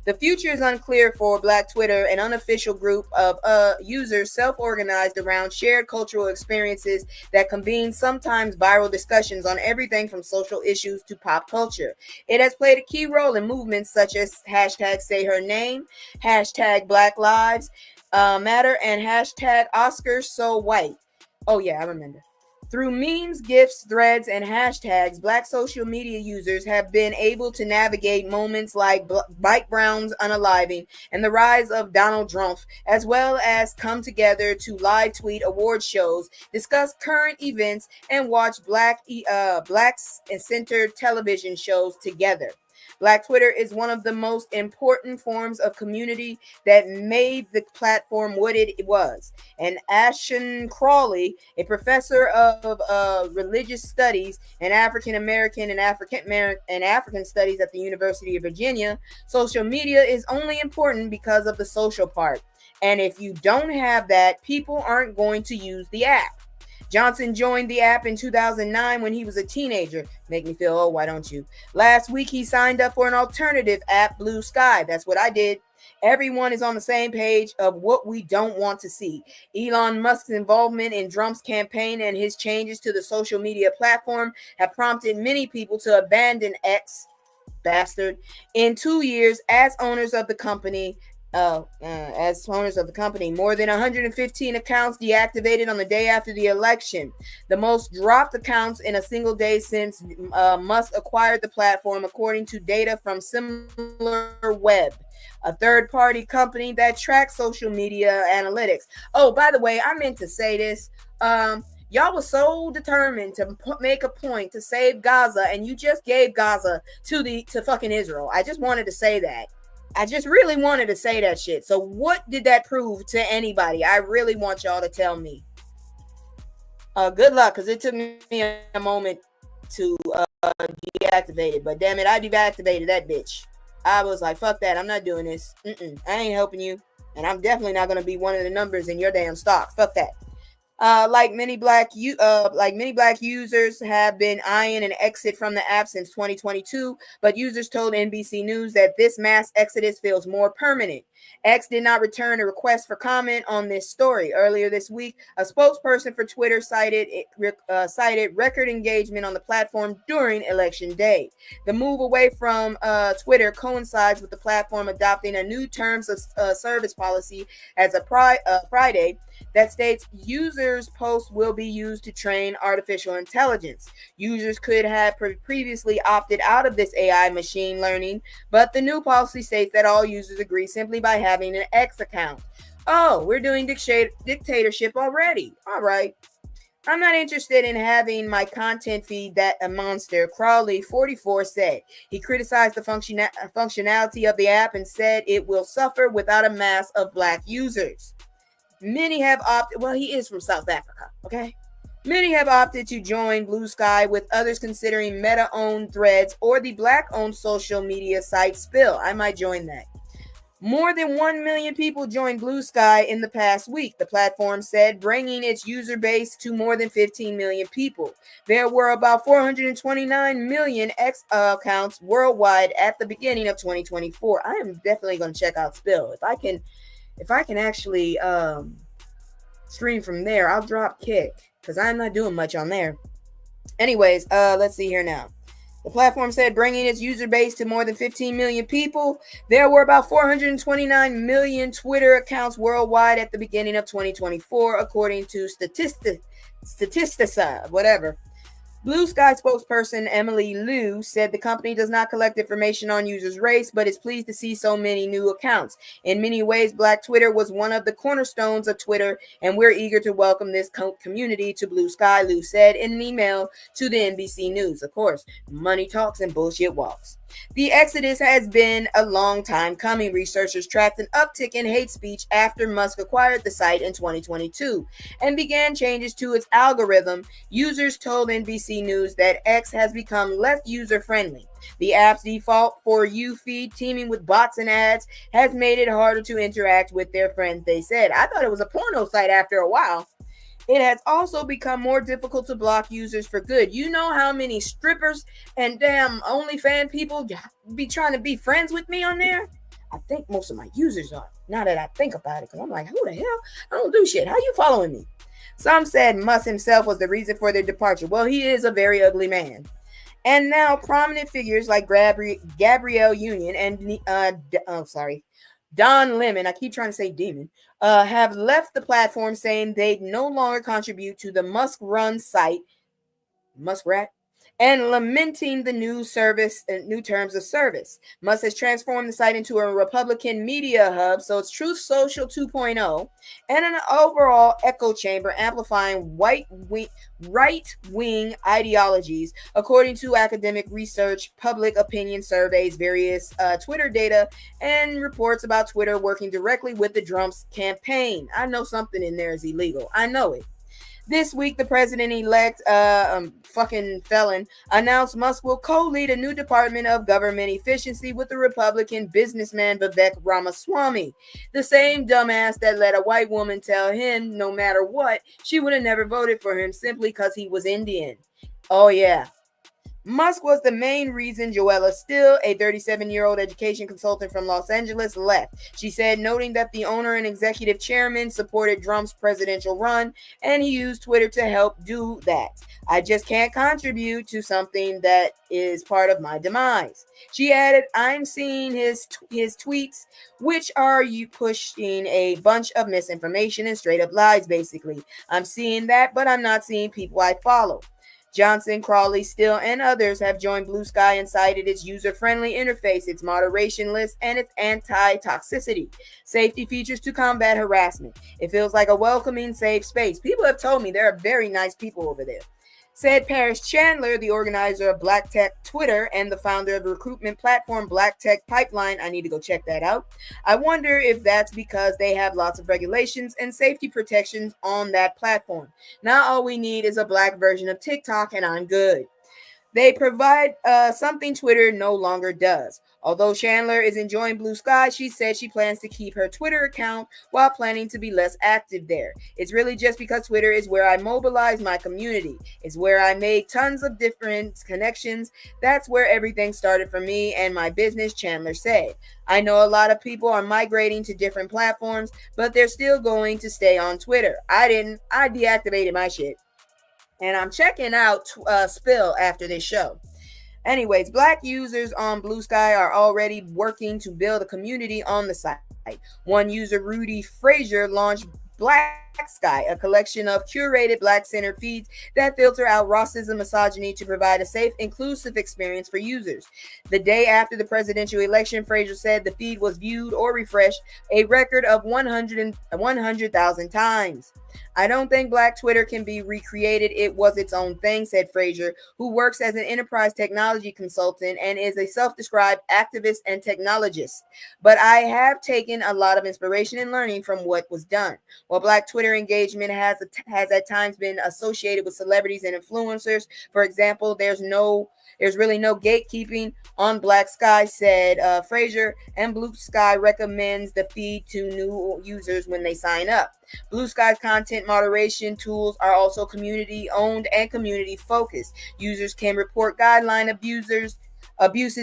The future is unclear for Black Twitter, an unofficial group of users self-organized around shared cultural experiences that convene sometimes viral discussions on everything from social issues to pop culture. It has played a key role in movements such as hashtag Say Her Name, hashtag Black Lives Matter, and hashtag Oscars So White. Oh yeah, I remember. Through memes, GIFs, threads, and hashtags, Black social media users have been able to navigate moments like Mike Brown's unaliving and the rise of Donald Trump, as well as come together to live tweet award shows, discuss current events, and watch Black-centered television shows together. Black Twitter is one of the most important forms of community that made the platform what it was. And Ashton Crawley, a professor of religious studies and African American and African studies at the University of Virginia, social media is only important because of the social part. And if you don't have that, people aren't going to use the app. Johnson joined the app in 2009 when he was a teenager. Make me feel old, why don't you? Last week, he signed up for an alternative app, Blue Sky. That's what I did. Everyone is on the same page of what we don't want to see. Elon Musk's involvement in Trump's campaign and his changes to the social media platform have prompted many people to abandon X, bastard, in 2 years as owners of the company. More than 115 accounts deactivated on the day after the election, the most dropped accounts in a single day since Musk acquired the platform, according to data from SimilarWeb, a third-party company that tracks social media analytics. Oh, by the way, I meant to say this. Y'all was so determined to make a point to save Gaza, and you just gave Gaza to fucking Israel. I just wanted to say that. I just really wanted to say that shit. So what did that prove to anybody? I really want y'all to tell me. Good luck, because it took me a moment to deactivate it. But damn it, I deactivated that bitch. I was like, fuck that. I'm not doing this. I ain't helping you. And I'm definitely not going to be one of the numbers in your damn stock. Fuck that. Like many black users have been eyeing an exit from the app since 2022, but users told NBC News that this mass exodus feels more permanent. X did not return a request for comment on this story. Earlier this week, a spokesperson for Twitter cited record engagement on the platform during Election Day. The move away from Twitter coincides with the platform adopting a new terms of service policy as a Friday that states users' posts will be used to train artificial intelligence. Users could have previously opted out of this AI machine learning, but the new policy states that all users agree simply by having an X account. Oh, we're doing dictatorship already. All right. I'm not interested in having my content feed that a monster, Crawley, 44, said. He criticized the functionality of the app and said it will suffer without a mass of black users. Many have opted. Well, he is from South Africa, okay? Many have opted to join Blue Sky, with others considering Meta-owned Threads or the Black-owned social media site Spill. I might join that. More than 1 million people joined Blue Sky in the past week, the platform said, bringing its user base to more than 15 million people. There were about 429 million X accounts worldwide at the beginning of 2024. I am definitely going to check out Spill. If I can actually stream from there, I'll drop Kick because I'm not doing much on there. Anyways, let's see here now. The platform said, bringing its user base to more than 15 million people. There were about 429 million Twitter accounts worldwide at the beginning of 2024, according to Statista, whatever. Blue Sky spokesperson Emily Liu said the company does not collect information on users' race, but is pleased to see so many new accounts. In many ways, Black Twitter was one of the cornerstones of Twitter, and we're eager to welcome this community to Blue Sky, Liu said in an email to the NBC News. Of course, money talks and bullshit walks. The exodus has been a long time coming. Researchers tracked an uptick in hate speech after Musk acquired the site in 2022 and began changes to its algorithm. Users told NBC News that X has become less user-friendly. The app's default For You feed, teaming with bots and ads, has made it harder to interact with their friends, they said. I thought it was a porno site after a while. It has also become more difficult to block users for good. You know how many strippers and damn OnlyFans people be trying to be friends with me on there? I think most of my users are, now that I think about it, because I'm like, who the hell? I don't do shit. How you following me? Some said Musk himself was the reason for their departure. Well, he is a very ugly man. And now prominent figures like Gabrielle Union and Don Lemon, I keep trying to say Demon, have left the platform, saying they no longer contribute to the Musk-run site, Muskrat, and lamenting the new terms of service. Musk has transformed the site into a Republican media hub, so it's Truth Social 2.0, and an overall echo chamber amplifying right-wing ideologies, according to academic research, public opinion surveys, various Twitter data, and reports about Twitter working directly with the Trump's campaign. I know something in there is illegal. I know it. This week, the president-elect, fucking felon, announced Musk will co-lead a new Department of Government Efficiency with the Republican businessman Vivek Ramaswamy, the same dumbass that let a white woman tell him no matter what, she would have never voted for him simply because he was Indian. Oh, yeah. Musk was the main reason Joella Still, a 37-year-old education consultant from Los Angeles, left. She said, noting that the owner and executive chairman supported Trump's presidential run, and he used Twitter to help do that. I just can't contribute to something that is part of my demise. She added, I'm seeing his tweets, which are you pushing a bunch of misinformation and straight up lies, basically. I'm seeing that, but I'm not seeing people I follow. Johnson, Crawley, Still, and others have joined Blue Sky and cited its user-friendly interface, its moderation list, and its anti-toxicity safety features to combat harassment. It feels like a welcoming, safe space. People have told me there are very nice people over there. Said Paris Chandler, the organizer of Black Tech Twitter and the founder of the recruitment platform Black Tech Pipeline. I need to go check that out. I wonder if that's because they have lots of regulations and safety protections on that platform. Now all we need is a black version of TikTok and I'm good. They provide something Twitter no longer does. Although Chandler is enjoying Blue Sky, she said she plans to keep her Twitter account while planning to be less active there. It's really just because Twitter is where I mobilize my community. It's where I made tons of different connections. That's where everything started for me and my business, Chandler said. I know a lot of people are migrating to different platforms, but they're still going to stay on Twitter. I didn't. I deactivated my shit. And I'm checking out Spill after this show. Anyways, Black users on Blue Sky are already working to build a community on the site. One user, Rudy Frazier, launched Black Sky, a collection of curated Black-centered feeds that filter out racism, misogyny to provide a safe, inclusive experience for users. The day after the presidential election, Frazier said the feed was viewed or refreshed a record of 100,000 times. I don't think Black Twitter can be recreated. It was its own thing, said Frazier, who works as an enterprise technology consultant and is a self-described activist and technologist. But I have taken a lot of inspiration and learning from what was done. While Black Twitter engagement has at times been associated with celebrities and influencers, for example, there's really no gatekeeping on Black Sky, said Frazier, and Blue Sky recommends the feed to new users when they sign up. Blue Sky's content moderation tools are also community owned and community focused. Users can report guideline abuses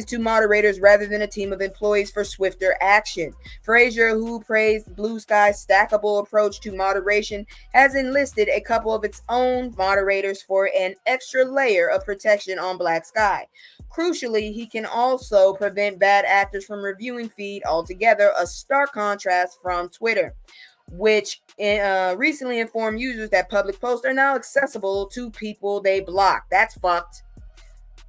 to moderators rather than a team of employees for swifter action. Frazier, who praised Blue Sky's stackable approach to moderation, has enlisted a couple of its own moderators for an extra layer of protection on Black Sky. Crucially, he can also prevent bad actors from reviewing feed altogether, a stark contrast from Twitter, which recently informed users that public posts are now accessible to people they block. That's fucked.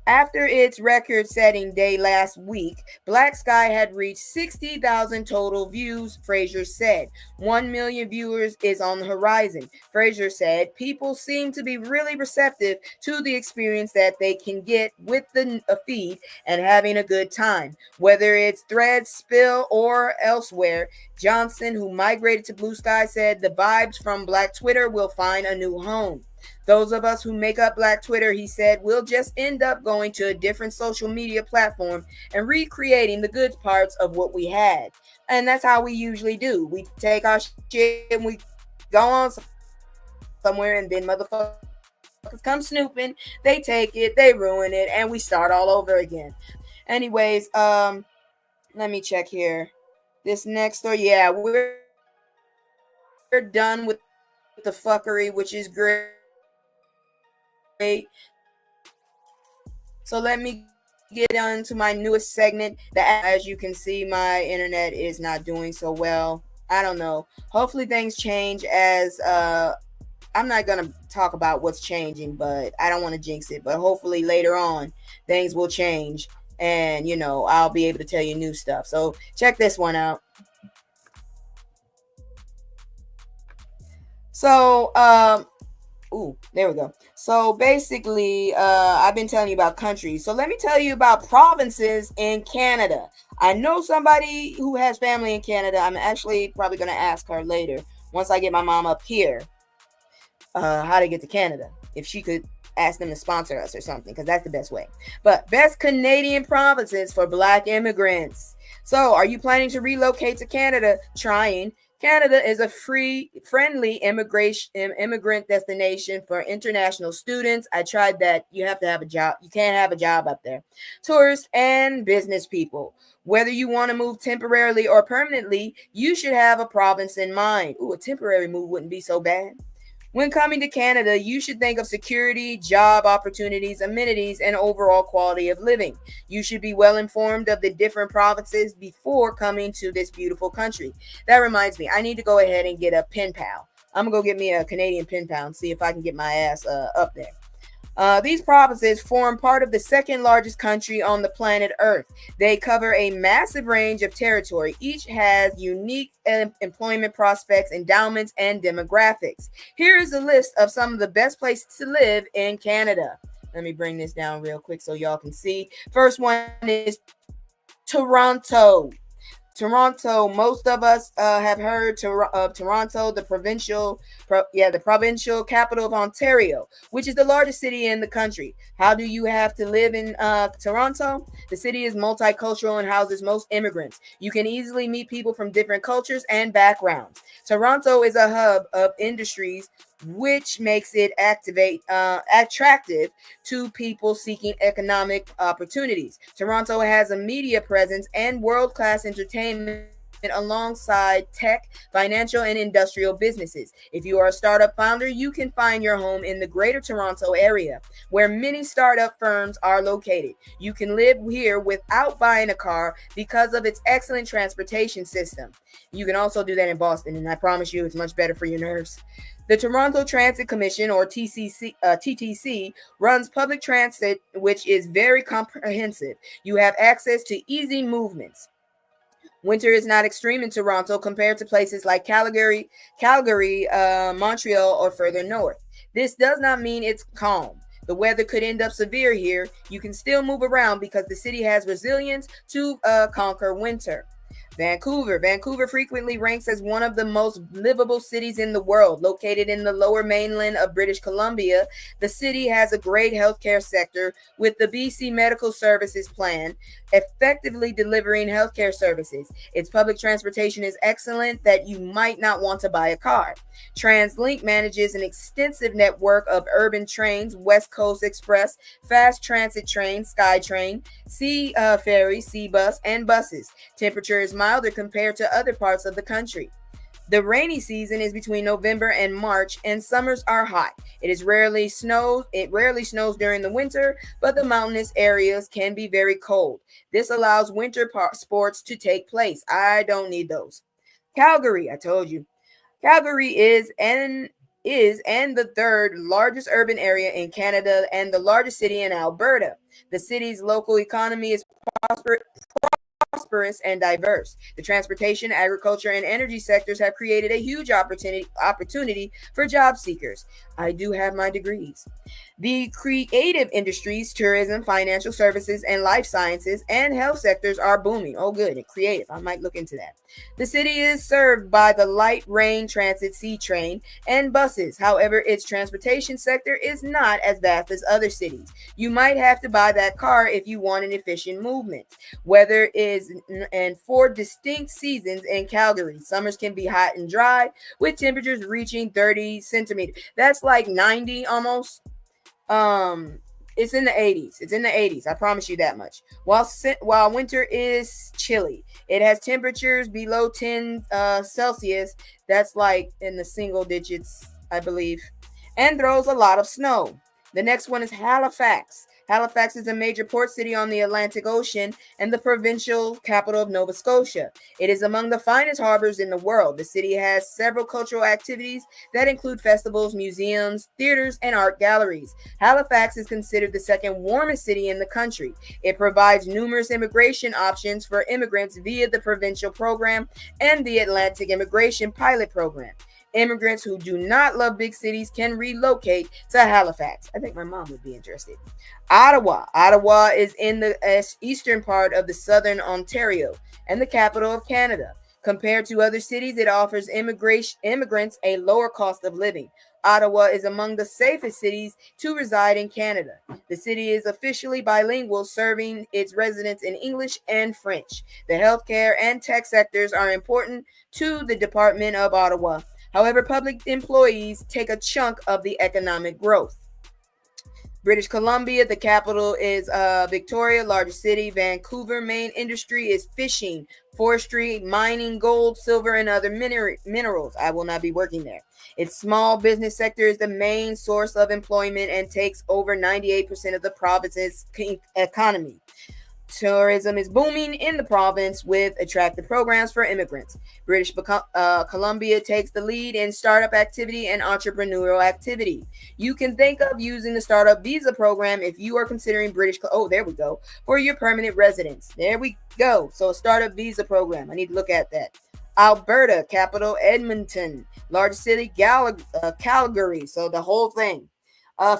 After its record-setting day last week, Black Sky had reached 60,000 total views, Frazier said. 1 million viewers is on the horizon. Frazier said, people seem to be really receptive to the experience that they can get with the feed and having a good time. Whether it's Threads, Spill, or elsewhere, Johnson, who migrated to Blue Sky, said the vibes from Black Twitter will find a new home. Those of us who make up Black Twitter, he said, will just end up going to a different social media platform and recreating the good parts of what we had. And that's how we usually do. We take our shit and we go on somewhere, and then motherfuckers come snooping. They take it, they ruin it, and we start all over again. Anyways, let me check here. This next story, yeah, we're done with the fuckery, which is great. So let me get on to my newest segment. That, as you can see, my internet is not doing so well. I don't know. Hopefully things change as I'm not going to talk about what's changing, but I don't want to jinx it. But hopefully later on things will change, and I'll be able to tell you new stuff. So check this one out. So there we go. So basically, I've been telling you about countries. So let me tell you about provinces in Canada. I know somebody who has family in Canada. I'm actually probably going to ask her later, once I get my mom up here, how to get to Canada. If she could ask them to sponsor us or something, because that's the best way. But best Canadian provinces for Black immigrants. So are you planning to relocate to Canada? Canada is a friendly immigrant destination for international students. I tried that. You have to have a job. You can't have a job up there. Tourists and business people. Whether you want to move temporarily or permanently, you should have a province in mind. A temporary move wouldn't be so bad. When coming to Canada, you should think of security, job opportunities, amenities, and overall quality of living. You should be well informed of the different provinces before coming to this beautiful country. That reminds me, I need to go ahead and get a pen pal. I'm going to go get me a Canadian pen pal and see if I can get my ass up there. These provinces form part of the second largest country on the planet Earth. They cover a massive range of territory. Each has unique employment prospects, endowments, and demographics. Here is a list of some of the best places to live in Canada. Let me bring this down real quick so y'all can see. First one is Toronto. Most of us have heard of Toronto, the provincial capital of Ontario, which is the largest city in the country. How do you have to live in Toronto? The city is multicultural and houses most immigrants. You can easily meet people from different cultures and backgrounds. Toronto is a hub of industries, which makes it attractive to people seeking economic opportunities. Toronto has a media presence and world-class entertainment alongside tech, financial, and industrial businesses. If you are a startup founder, you can find your home in the Greater Toronto area, where many startup firms are located. You can live here without buying a car because of its excellent transportation system. You can also do that in Boston, and I promise you it's much better for your nerves. The Toronto Transit Commission, or TTC, runs public transit, which is very comprehensive. You have access to easy movements. Winter is not extreme in Toronto compared to places like Calgary, Montreal, or further north. This does not mean it's calm. The weather could end up severe here. You can still move around because the city has resilience to conquer winter. Vancouver. Vancouver frequently ranks as one of the most livable cities in the world. Located in the lower mainland of British Columbia, the city has a great healthcare sector with the BC Medical Services Plan, effectively delivering healthcare services. Its public transportation is excellent that you might not want to buy a car. TransLink manages an extensive network of urban trains, West Coast Express, fast transit trains, SkyTrain, sea ferry, sea bus, and buses. Temperature is milder compared to other parts of the country. The rainy season is between November and March, and summers are hot. It rarely snows during the winter, but the mountainous areas can be very cold. This allows winter sports to take place. I don't need those. Calgary, I told you. Calgary is the third largest urban area in Canada and the largest city in Alberta. The city's local economy is prosperous and diverse. The transportation, agriculture, and energy sectors have created a huge opportunity for job seekers. I do have my degrees. The creative industries, tourism, financial services, and life sciences and health sectors are booming. Oh, good. And creative. I might look into that. The city is served by the light rail transit, sea train, and buses. However, its transportation sector is not as vast as other cities. You might have to buy that car if you want an efficient movement. Weather is in 4 distinct seasons in Calgary. Summers can be hot and dry, with temperatures reaching 30 centimeters. That's like 90 almost. It's in the 80s. It's in the 80s. I promise you that much. While winter is chilly, it has temperatures below 10 Celsius. That's like in the single digits, I believe, and throws a lot of snow. The next one is Halifax. Halifax is a major port city on the Atlantic Ocean and the provincial capital of Nova Scotia. It is among the finest harbors in the world. The city has several cultural activities that include festivals, museums, theaters, and art galleries. Halifax is considered the second warmest city in the country. It provides numerous immigration options for immigrants via the provincial program and the Atlantic Immigration Pilot Program. Immigrants who do not love big cities can relocate to Halifax. I think my mom would be interested. Ottawa. Ottawa is in the eastern part of the southern Ontario and the capital of Canada. Compared to other cities, it offers immigrants a lower cost of living. Ottawa is among the safest cities to reside in Canada. The city is officially bilingual, serving its residents in English and French. The healthcare and tech sectors are important to the Department of Ottawa. However, public employees take a chunk of the economic growth. British Columbia, the capital is Victoria, largest city. Vancouver, main industry is fishing, forestry, mining, gold, silver, and other minerals. I will not be working there. Its small business sector is the main source of employment and takes over 98% of the province's economy. Tourism is booming in the province with attractive programs for immigrants. British Columbia takes the lead in startup activity and entrepreneurial activity. You can think of using the startup visa program if you are considering for your permanent residence. There we go. So a startup visa program. I need to look at that. Alberta, capital Edmonton, largest city Calgary. So the whole thing.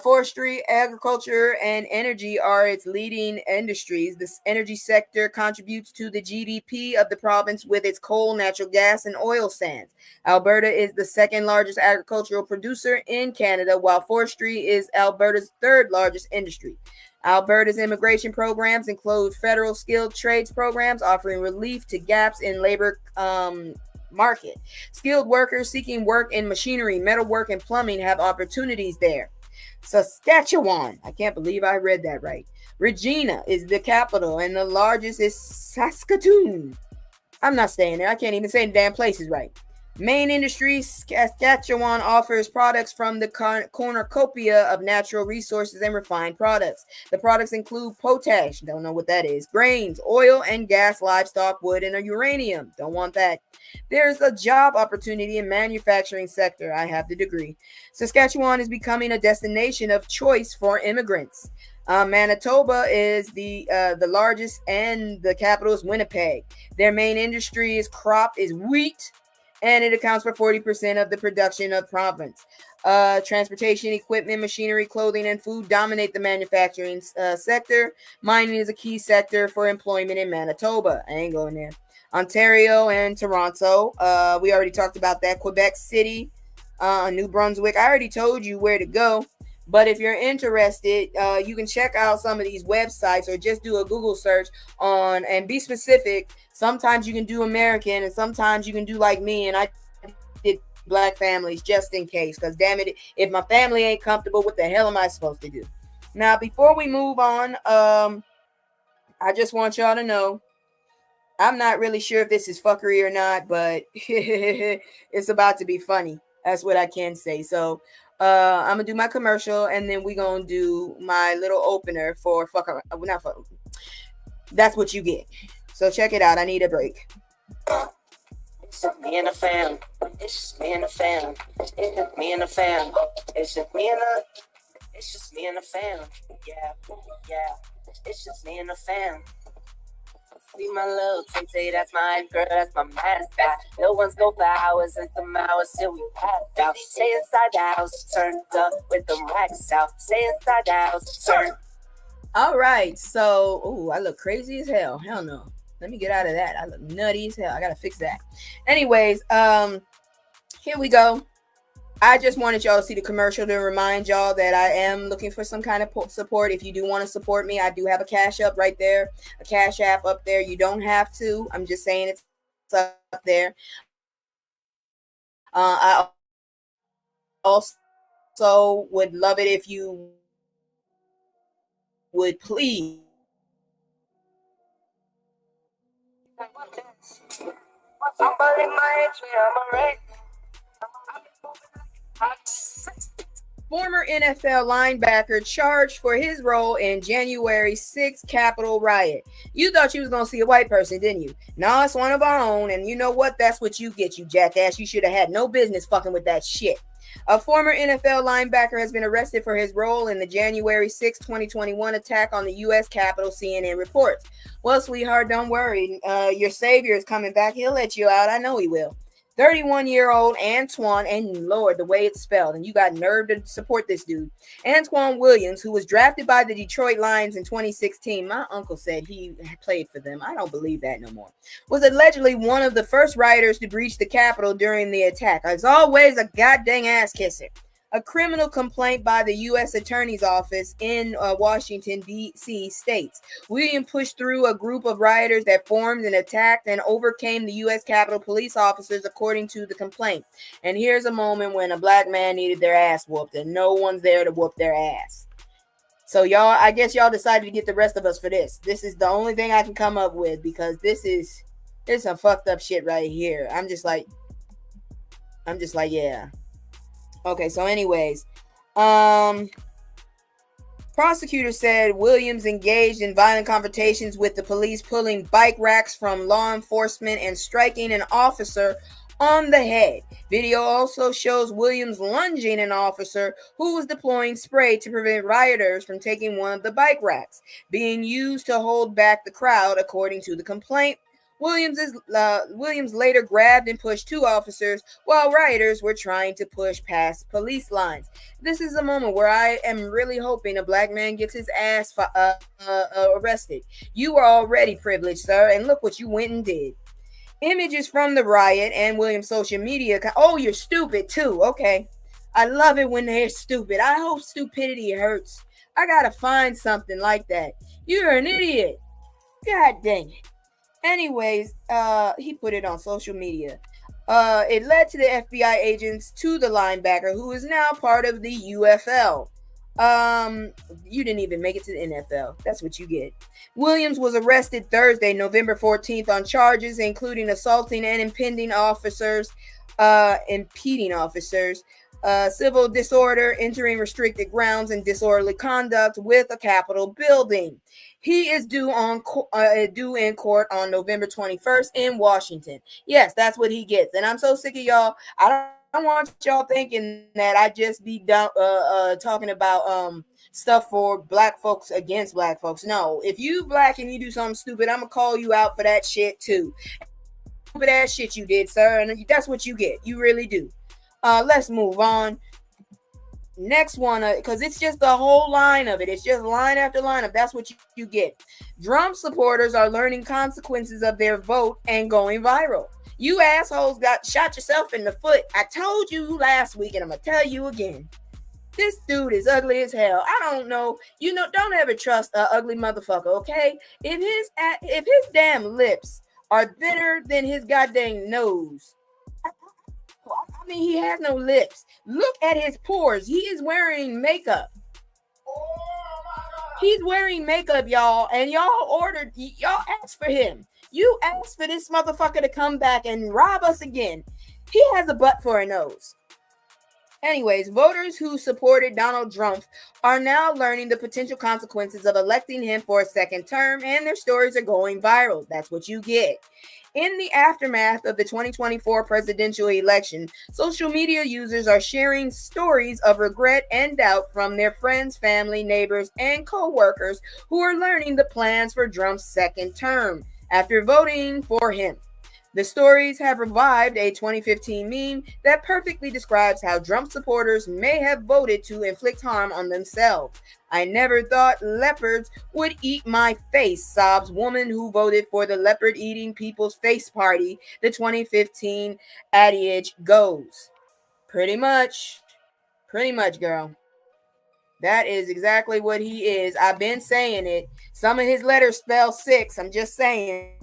Forestry, agriculture, and energy are its leading industries. This energy sector contributes to the GDP of the province with its coal, natural gas, and oil sands. Alberta is the second largest agricultural producer in Canada, while forestry is Alberta's third largest industry. Alberta's immigration programs include federal skilled trades programs offering relief to gaps in labor market. Skilled workers seeking work in machinery, metalwork, and plumbing have opportunities there. Saskatchewan. I can't believe I read that right. Regina is the capital, and the largest is Saskatoon. I'm not staying there. I can't even say the damn places right. Main industries, Saskatchewan offers products from the cornucopia of natural resources and refined products. The products include potash, don't know what that is, grains, oil and gas, livestock, wood, and uranium. Don't want that. There's a job opportunity in manufacturing sector. I have the degree. Saskatchewan is becoming a destination of choice for immigrants. Manitoba is the largest, and the capital is Winnipeg. Their main industry is wheat, and it accounts for 40% of the production of province. Transportation, equipment, machinery, clothing, and food dominate the manufacturing sector. Mining is a key sector for employment in Manitoba. I ain't going there. Ontario and Toronto. We already talked about that. Quebec City, New Brunswick. I already told you where to go. But if you're interested, you can check out some of these websites or just do a Google search on and be specific. Sometimes you can do American and sometimes you can do like me. And I did black families just in case. Because damn it, if my family ain't comfortable, what the hell am I supposed to do? Now, before we move on, I just want y'all to know I'm not really sure if this is fuckery or not, but it's about to be funny. That's what I can say. So I'm gonna do my commercial, and then we gonna do my little opener for fucker. Not fuck. That's what you get. So check it out. I need a break. It's just me and the fam. It's just me and the fam. It's just me and the fam. It's just me and the. It's just me and the fam. Yeah, yeah. It's just me and the fam. See my little tay, that's my girl, that's my mascot. No one's go for hours and some hours till we passed out. Stay inside the house, turned up with the racks out. Stay inside the house, turn. All right, so I look crazy as hell. Hell no. Let me get out of that. I look nutty as hell. I gotta fix that. Anyways, here we go. I just wanted y'all to see the commercial to remind y'all that I am looking for some kind of support. If you do want to support me, I do have a cash up right there, a cash app up there. You don't have to. I'm just saying it's up there. I also would love it if you would please. Somebody might me, I'm alright. Former NFL linebacker charged for his role in January 6th Capitol riot. You thought you was going to see a white person, didn't you? No, it's one of our own, and you know what? That's what you get, you jackass. You should have had no business fucking with that shit. A former NFL linebacker has been arrested for his role in the January 6, 2021 attack on the U.S. Capitol, CNN reports. Well, sweetheart, don't worry. Your savior is coming back. He'll let you out. I know he will. 31-year-old Antoine, and Lord, the way it's spelled, and you got nerve to support this dude. Antoine Williams, who was drafted by the Detroit Lions in 2016. My uncle said he played for them. I don't believe that no more. Was allegedly one of the first rioters to breach the Capitol during the attack. As always, a goddamn ass kisser. A criminal complaint by the U.S. Attorney's Office in Washington, D.C. states William pushed through a group of rioters that formed and attacked and overcame the U.S. Capitol police officers, according to the complaint. And here's a moment when a black man needed their ass whooped, and no one's there to whoop their ass. So y'all, I guess y'all decided to get the rest of us for this. This is the only thing I can come up with, because this is some fucked up shit right here. I'm just like, yeah. Okay, so anyways, prosecutors said Williams engaged in violent confrontations with the police, pulling bike racks from law enforcement and striking an officer on the head. Video also shows Williams lunging an officer who was deploying spray to prevent rioters from taking one of the bike racks, being used to hold back the crowd, according to the complaint. Williams later grabbed and pushed two officers while rioters were trying to push past police lines. This is a moment where I am really hoping a black man gets his ass arrested. You were already privileged, sir, and look what you went and did. Images from the riot and Williams' social media. Oh, you're stupid too. Okay. I love it when they're stupid. I hope stupidity hurts. I gotta find something like that. You're an idiot. God dang it. Anyways, he put it on social media. It led to the FBI agents to the linebacker, who is now part of the UFL. You didn't even make it to the NFL. That's what you get. Williams was arrested Thursday, November 14th, on charges including assaulting and impeding officers, civil disorder, entering restricted grounds, and disorderly conduct with a Capitol building. He is due in court on November 21st in Washington. Yes, that's what he gets. And I'm so sick of y'all. I don't want y'all thinking that I just be talking about stuff for black folks against black folks. No, if you black and you do something stupid, I'm gonna call you out for that shit too. Stupid ass shit you did, sir, and that's what you get. You really do. Let's move on. Next one, because it's just the whole line of it. It's just line after line of that's what you get. Trump supporters are learning consequences of their vote and going viral. You assholes got shot yourself in the foot. I told you last week, and I'm gonna tell you again. This dude is ugly as hell. I don't know. Don't ever trust an ugly motherfucker, okay? If his damn lips are thinner than his goddamn nose, I mean, he has no lips. Look at his pores. He is wearing makeup. He's wearing makeup, y'all, and y'all asked for him. You asked for this motherfucker to come back and rob us again. He has a butt for a nose. Anyways, voters who supported Donald Trump are now learning the potential consequences of electing him for a second term, and their stories are going viral. That's what you get. In the aftermath of the 2024 presidential election, social media users are sharing stories of regret and doubt from their friends, family, neighbors, and co-workers who are learning the plans for Trump's second term after voting for him. The stories have revived a 2015 meme that perfectly describes how Trump supporters may have voted to inflict harm on themselves. I never thought leopards would eat my face, sobs woman who voted for the leopard eating people's face party, the 2015 adage goes. Pretty much, girl. That is exactly what he is. I've been saying it. Some of his letters spell 6. I'm just saying.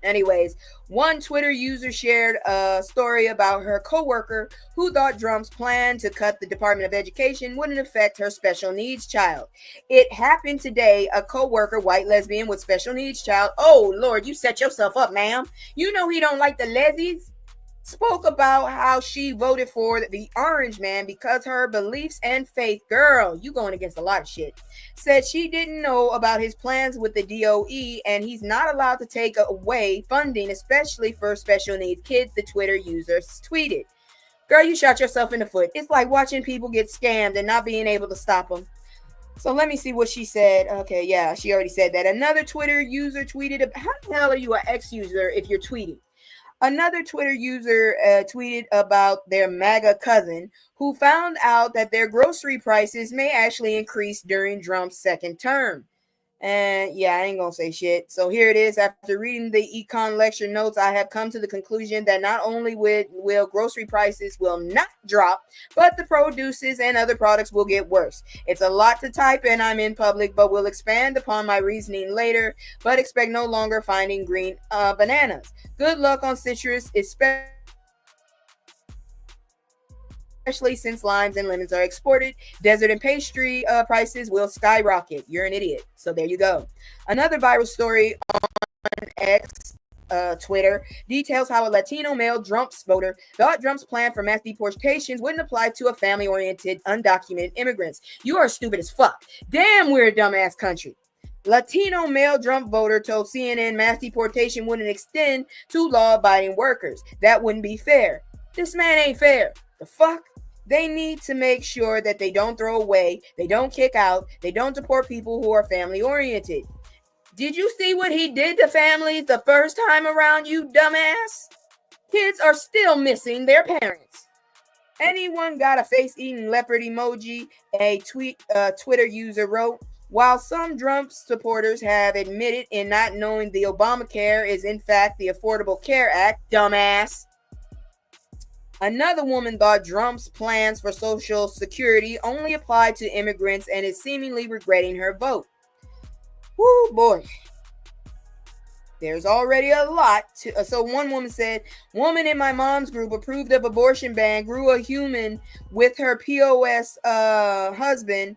Anyways, one Twitter user shared a story about her coworker who thought Trump's plan to cut the Department of Education wouldn't affect her special needs child. It happened today. A coworker, white lesbian with special needs child. Oh, Lord, you set yourself up, ma'am. You know he don't like the lesbians. Spoke about how she voted for the orange man because her beliefs and faith. Girl, you going against a lot of shit. Said she didn't know about his plans with the DOE and he's not allowed to take away funding, especially for special needs kids, the Twitter user tweeted. Girl, you shot yourself in the foot. It's like watching people get scammed and not being able to stop them. So let me see what she said. Okay, yeah, she already said that. Another Twitter user tweeted, how the hell are you an ex-user if you're tweeting? Another Twitter user tweeted about their MAGA cousin who found out that their grocery prices may actually increase during Trump's second term. And yeah, I ain't gonna say shit. So here it is. After reading the econ lecture notes, I have come to the conclusion that not only will grocery prices will not drop, but the produces and other products will get worse. It's a lot to type and I'm in public, but will expand upon my reasoning later, but expect no longer finding green bananas. Good luck on citrus, especially since limes and lemons are exported. Dessert and pastry prices will skyrocket. You're an idiot. So there you go. Another viral story on X, Twitter, details how a Latino male Trump voter thought Trump's plan for mass deportations wouldn't apply to a family-oriented, undocumented immigrants. You are stupid as fuck. Damn, we're a dumbass country. Latino male Trump voter told CNN mass deportation wouldn't extend to law-abiding workers. That wouldn't be fair. This man ain't fair. The fuck? They need to make sure that they don't throw away, they don't kick out, they don't deport people who are family-oriented. Did you see what he did to families the first time around, you dumbass? Kids are still missing their parents. Anyone got a face-eating leopard emoji? A Twitter user wrote. While some Trump supporters have admitted in not knowing the Obamacare is in fact the Affordable Care Act, dumbass. Another woman thought Trump's plans for Social Security only applied to immigrants and is seemingly regretting her vote. Woo, boy. There's already a lot. So one woman said, woman in my mom's group approved of abortion ban, grew a human with her POS husband.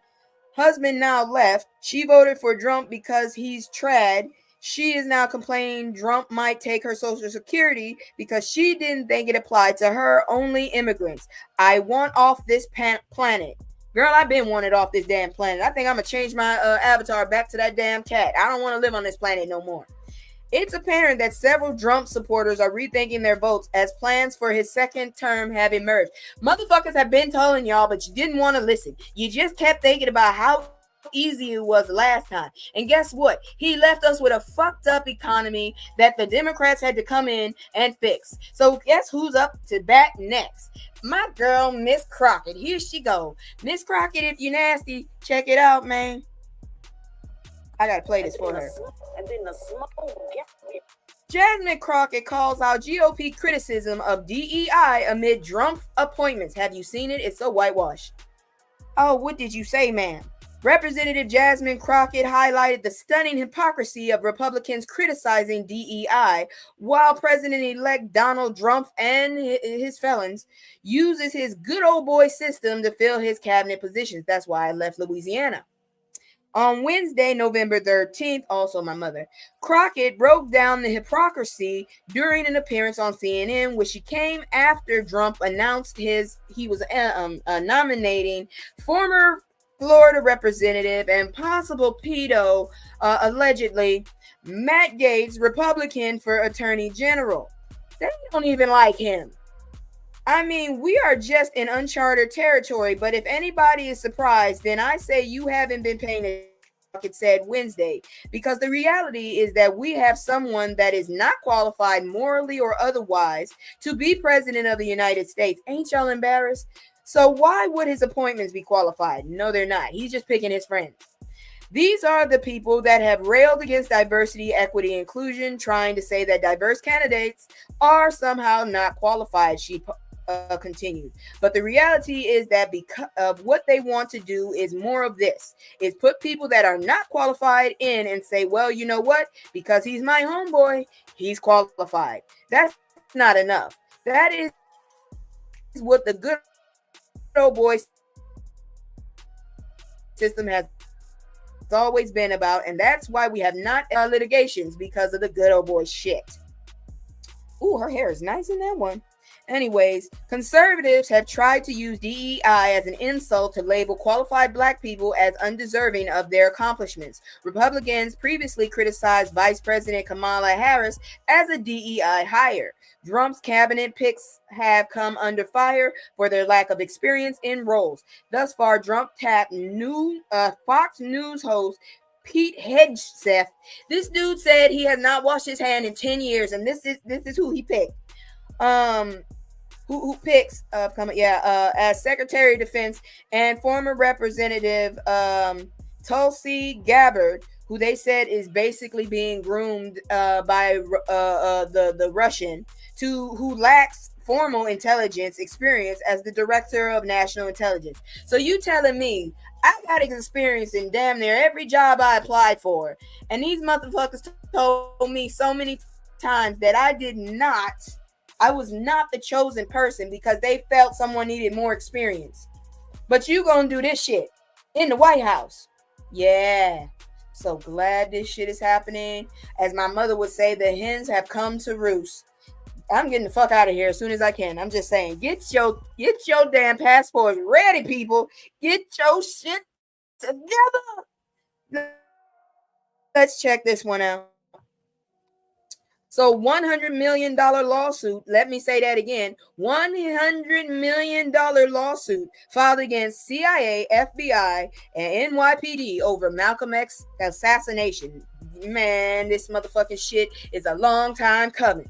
Husband now left. She voted for Trump because he's trad. She is now complaining Trump might take her Social Security because she didn't think it applied to her, only immigrants. I want off this planet. Girl, I've been wanted off this damn planet. I think I'm going to change my avatar back to that damn cat. I don't want to live on this planet no more. It's apparent that several Trump supporters are rethinking their votes as plans for his second term have emerged. Motherfuckers have been telling y'all, but you didn't want to listen. You just kept thinking about how easy it was last time. And guess what? He left us with a fucked up economy that the Democrats had to come in and fix. So guess who's up to bat next? My girl, Miss Crockett. Here she go. Miss Crockett, if you nasty, check it out, man. I gotta play this for her. And then the smoke. Jasmine Crockett calls out GOP criticism of DEI amid Trump appointments. Have you seen it? It's so whitewashed. Oh, what did you say, ma'am? Representative Jasmine Crockett highlighted the stunning hypocrisy of Republicans criticizing DEI while President-elect Donald Trump and his felons uses his good old boy system to fill his cabinet positions. That's why I left Louisiana. On Wednesday, November 13th, also my mother, Crockett broke down the hypocrisy during an appearance on CNN, which she came after Trump announced he was nominating former Florida representative and possible pedo, allegedly, Matt Gaetz, Republican, for Attorney General. They don't even like him. I mean, we are just in uncharted territory, but if anybody is surprised, then I say you haven't been paying attention, it said Wednesday, because the reality is that we have someone that is not qualified morally or otherwise to be president of the United States. Ain't y'all embarrassed? So why would his appointments be qualified? No, they're not. He's just picking his friends. These are the people that have railed against diversity, equity, inclusion, trying to say that diverse candidates are somehow not qualified, she continued. But the reality is that because of what they want to do is more of this, is put people that are not qualified in and say, well, you know what? Because he's my homeboy, he's qualified. That's not enough. That is what the good old boy system has always been about, and that's why we have not litigations, because of the good old boy shit. Ooh, her hair is nice in that one. Anyways, conservatives have tried to use DEI as an insult to label qualified black people as undeserving of their accomplishments. Republicans previously criticized Vice President Kamala Harris as a DEI hire. Trump's cabinet picks have come under fire for their lack of experience in roles. Thus far, Trump tapped Fox News host Pete Hegseth. This dude said he has not washed his hand in 10 years, and this is who he picked. Who picks as Secretary of Defense, and former Representative Tulsi Gabbard, who they said is basically being groomed by the Russian, who lacks formal intelligence experience as the Director of National Intelligence. So you telling me I got experience in damn near every job I applied for, and these motherfuckers told me so many times that I was not the chosen person because they felt someone needed more experience. But you gonna do this shit in the White House. Yeah. So glad this shit is happening. As my mother would say, the hens have come to roost. I'm getting the fuck out of here as soon as I can. I'm just saying, get your damn passports ready, people. Get your shit together. Let's check this one out. So $100 million lawsuit. Let me say that again. $100 million lawsuit filed against CIA, FBI, and NYPD over Malcolm X assassination. Man, this motherfucking shit is a long time coming.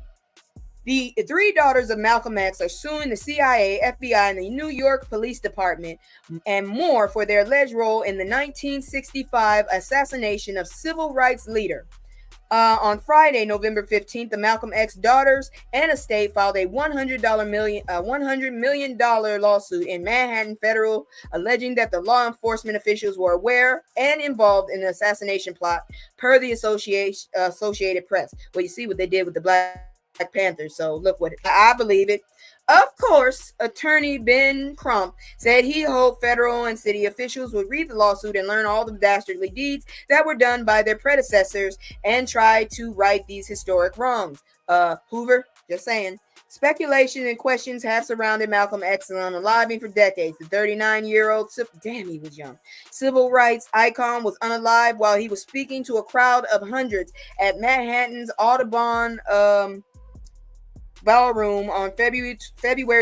The three daughters of Malcolm X are suing the CIA, FBI, and the New York Police Department and more for their alleged role in the 1965 assassination of civil rights leader. On Friday, November 15th, the Malcolm X daughters and estate filed a $100 million lawsuit in Manhattan Federal, alleging that the law enforcement officials were aware and involved in the assassination plot, per the Associated Press. Well, you see what they did with the Black Panthers, so look what I believe it. Of course, attorney Ben Crump said he hoped federal and city officials would read the lawsuit and learn all the dastardly deeds that were done by their predecessors and try to right these historic wrongs. Hoover, just saying. Speculation and questions have surrounded Malcolm X unaliving for decades. The 39-year-old, damn, he was young, civil rights icon was unalive while he was speaking to a crowd of hundreds at Manhattan's Audubon Ballroom on February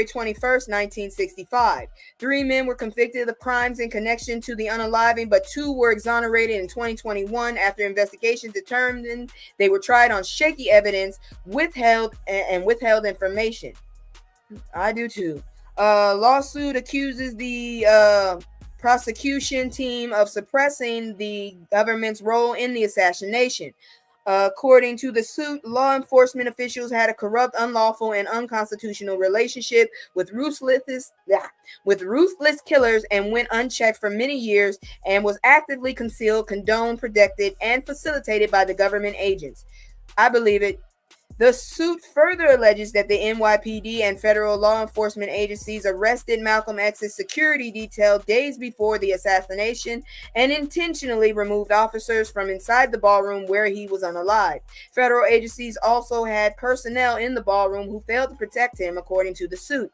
21st, 1965. 3 men were convicted of crimes in connection to the unaliving, but 2 were exonerated in 2021 after investigations determined they were tried on shaky evidence, withheld information. I do too. Lawsuit accuses the prosecution team of suppressing the government's role in the assassination. According to the suit, law enforcement officials had a corrupt, unlawful, and unconstitutional relationship with ruthless killers and went unchecked for many years and was actively concealed, condoned, protected, and facilitated by the government agents. I believe it. The suit further alleges that the NYPD and federal law enforcement agencies arrested Malcolm X's security detail days before the assassination and intentionally removed officers from inside the ballroom where he was unalive. Federal agencies also had personnel in the ballroom who failed to protect him, according to the suit.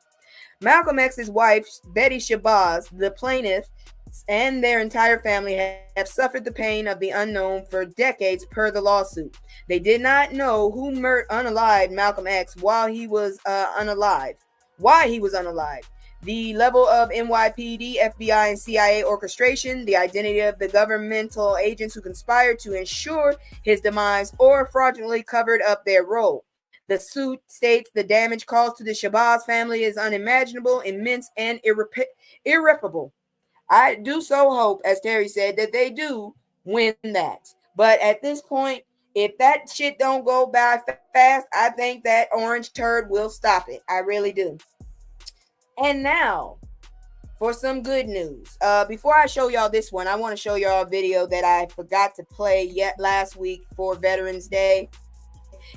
Malcolm X's wife, Betty Shabazz, the plaintiff, and their entire family have suffered the pain of the unknown for decades per the lawsuit. They did not know who unalived Malcolm X while he was unalive. Why he was unalive. The level of NYPD, FBI, and CIA orchestration, the identity of the governmental agents who conspired to ensure his demise or fraudulently covered up their role. The suit states the damage caused to the Shabazz family is unimaginable, immense, and irreparable. I do so hope, as Terry said, that they do win that. But at this point, if that shit don't go by fast, I think that orange turd will stop it. I really do. And now, for some good news. Before I show y'all this one, I want to show y'all a video that I forgot to play last week for Veterans Day.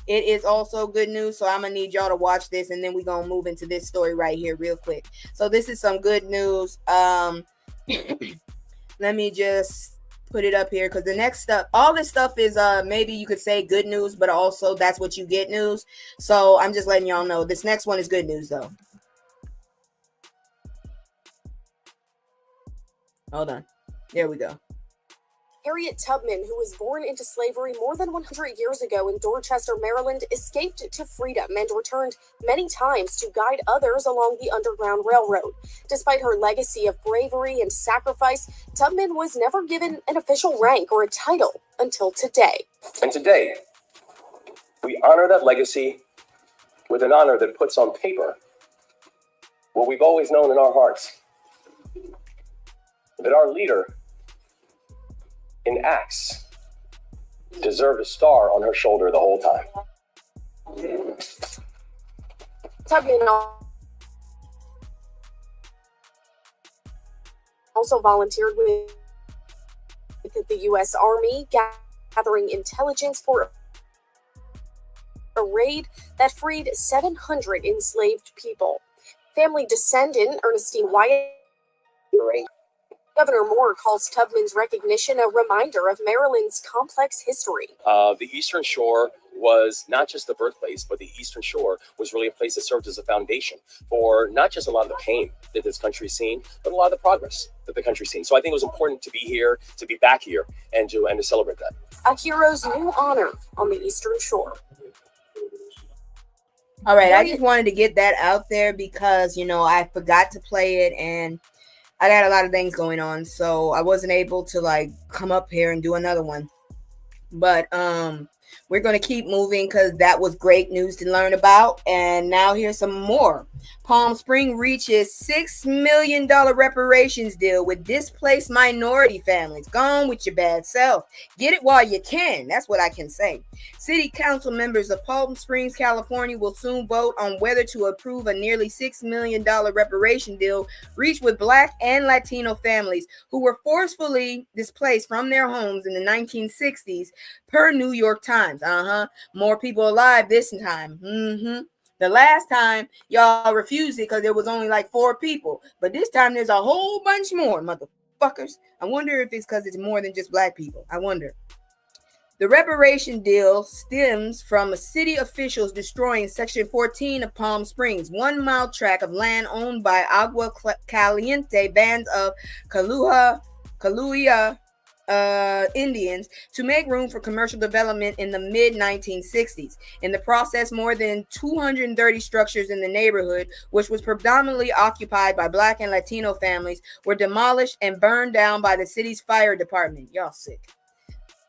It is also good news, so I'm going to need y'all to watch this, and then we're going to move into this story right here real quick. So this is some good news. Let me just put it up here because the next stuff, all this stuff is maybe you could say good news, but also that's what you get news. So I'm just letting y'all know this next one is good news though. Hold on. There we go. Harriet Tubman, who was born into slavery more than 100 years ago in Dorchester, Maryland, escaped to freedom and returned many times to guide others along the Underground Railroad. Despite her legacy of bravery and sacrifice, Tubman was never given an official rank or a title until today. And today, we honor that legacy with an honor that puts on paper what we've always known in our hearts, that our leader in acts deserved a star on her shoulder the whole time. Tubman also volunteered with the U.S. Army, gathering intelligence for a raid that freed 700 enslaved people. Family descendant Ernestine Wyatt. Governor Moore calls Tubman's recognition a reminder of Maryland's complex history. The Eastern Shore was not just the birthplace, but the Eastern Shore was really a place that served as a foundation for not just a lot of the pain that this country's seen, but a lot of the progress that the country's seen. So I think it was important to be here, to be back here, and to celebrate that. A hero's new honor on the Eastern Shore. All right, I just wanted to get that out there because, I forgot to play it and I got a lot of things going on, so I wasn't able to come up here and do another one. But we're going to keep moving because that was great news to learn about. And now here's some more. Palm Springs reaches $6 million reparations deal with displaced minority families. Gone with your bad self. Get it while you can. That's what I can say. City council members of Palm Springs, California will soon vote on whether to approve a nearly $6 million reparation deal reached with Black and Latino families who were forcefully displaced from their homes in the 1960s, per New York Times. More people alive this time. The last time y'all refused it because there was only 4 people. But this time there's a whole bunch more, motherfuckers. I wonder if it's because it's more than just Black people. I wonder. The reparation deal stems from city officials destroying Section 14 of Palm Springs, 1 mile tract of land owned by Agua Caliente bands of Kaluuya Indians to make room for commercial development in the mid 1960s. In the process, more than 230 structures in the neighborhood, which was predominantly occupied by Black and Latino families, were demolished and burned down by the city's fire department. Y'all sick.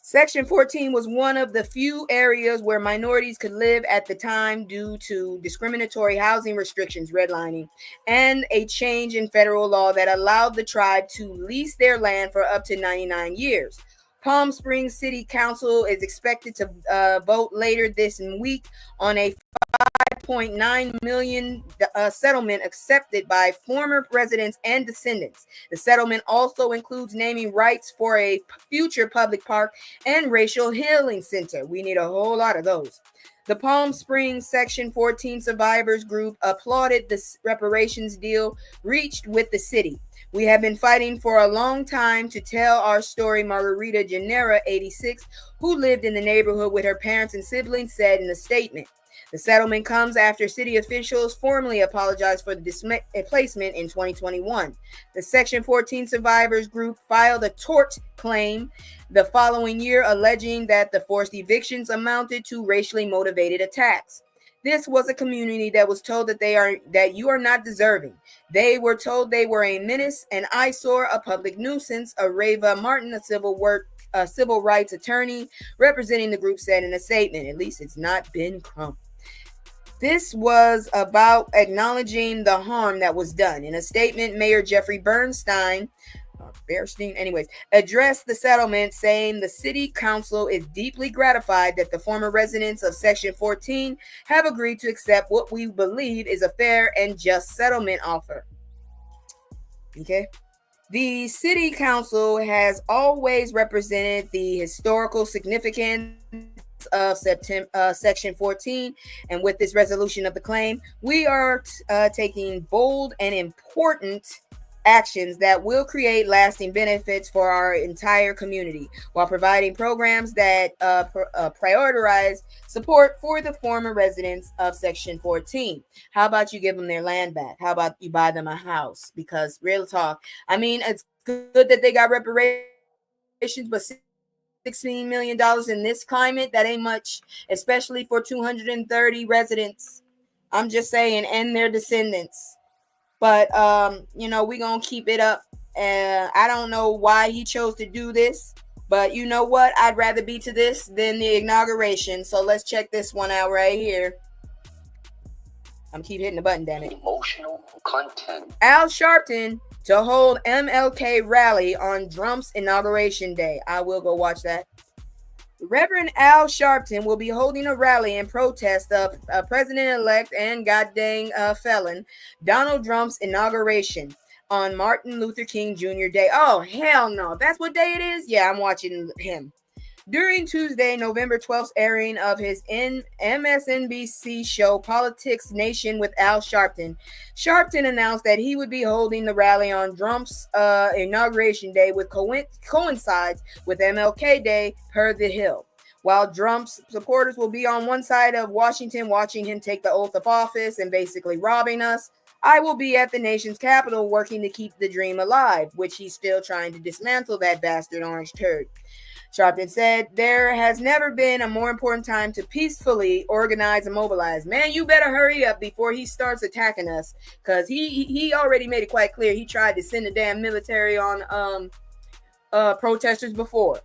Section 14 was one of the few areas where minorities could live at the time due to discriminatory housing restrictions, redlining, and a change in federal law that allowed the tribe to lease their land for up to 99 years. Palm Springs City Council is expected to vote later this week on a $5.9 million settlement accepted by former residents and descendants. The settlement also includes naming rights for a future public park and racial healing center. We need a whole lot of those. The Palm Springs Section 14 survivors group applauded the reparations deal reached with the city. We have been fighting for a long time to tell our story, Margarita Genera, 86, who lived in the neighborhood with her parents and siblings, said in a statement. The settlement comes after city officials formally apologized for the displacement in 2021. The Section 14 survivors group filed a tort claim the following year, alleging that the forced evictions amounted to racially motivated attacks. This was a community that was told that you are not deserving. They were told they were a menace, an eyesore, a public nuisance. Areva Martin, a civil rights attorney representing the group, said in a statement. At least it's not Ben Crump. This was about acknowledging the harm that was done. In a statement, Mayor Jeffrey Bernstein addressed the settlement, saying the city council is deeply gratified that the former residents of Section 14 have agreed to accept what we believe is a fair and just settlement offer. Okay. The city council has always represented the historical significance of Section 14, and with this resolution of the claim, we are taking bold and important actions that will create lasting benefits for our entire community while providing programs that prioritize support for the former residents of Section 14. How about you give them their land back? How about you buy them a house? Because real talk, I mean, it's good that they got reparations, but $16 million in this climate, that ain't much, especially for 230 residents. I'm just saying, and their descendants. But, we're going to keep it up. I don't know why he chose to do this, but you know what? I'd rather be to this than the inauguration. So let's check this one out right here. I'm keep hitting the button, damn it. Emotional content. Al Sharpton to hold MLK rally on Trump's inauguration day. I will go watch that. Reverend Al Sharpton will be holding a rally in protest of President-elect and goddamn felon Donald Trump's inauguration on Martin Luther King Jr. Day. Oh, hell no. That's what day it is? Yeah, I'm watching him. During Tuesday, November 12th airing of his MSNBC show Politics Nation with Al Sharpton, Sharpton announced that he would be holding the rally on Trump's inauguration day, which coincides with MLK Day per The Hill. While Trump's supporters will be on one side of Washington watching him take the oath of office and basically robbing us, I will be at the nation's capital working to keep the dream alive, which he's still trying to dismantle that bastard orange turd. Sharpton said, there has never been a more important time to peacefully organize and mobilize. Man, you better hurry up before he starts attacking us, because he already made it quite clear he tried to send the damn military on protesters before.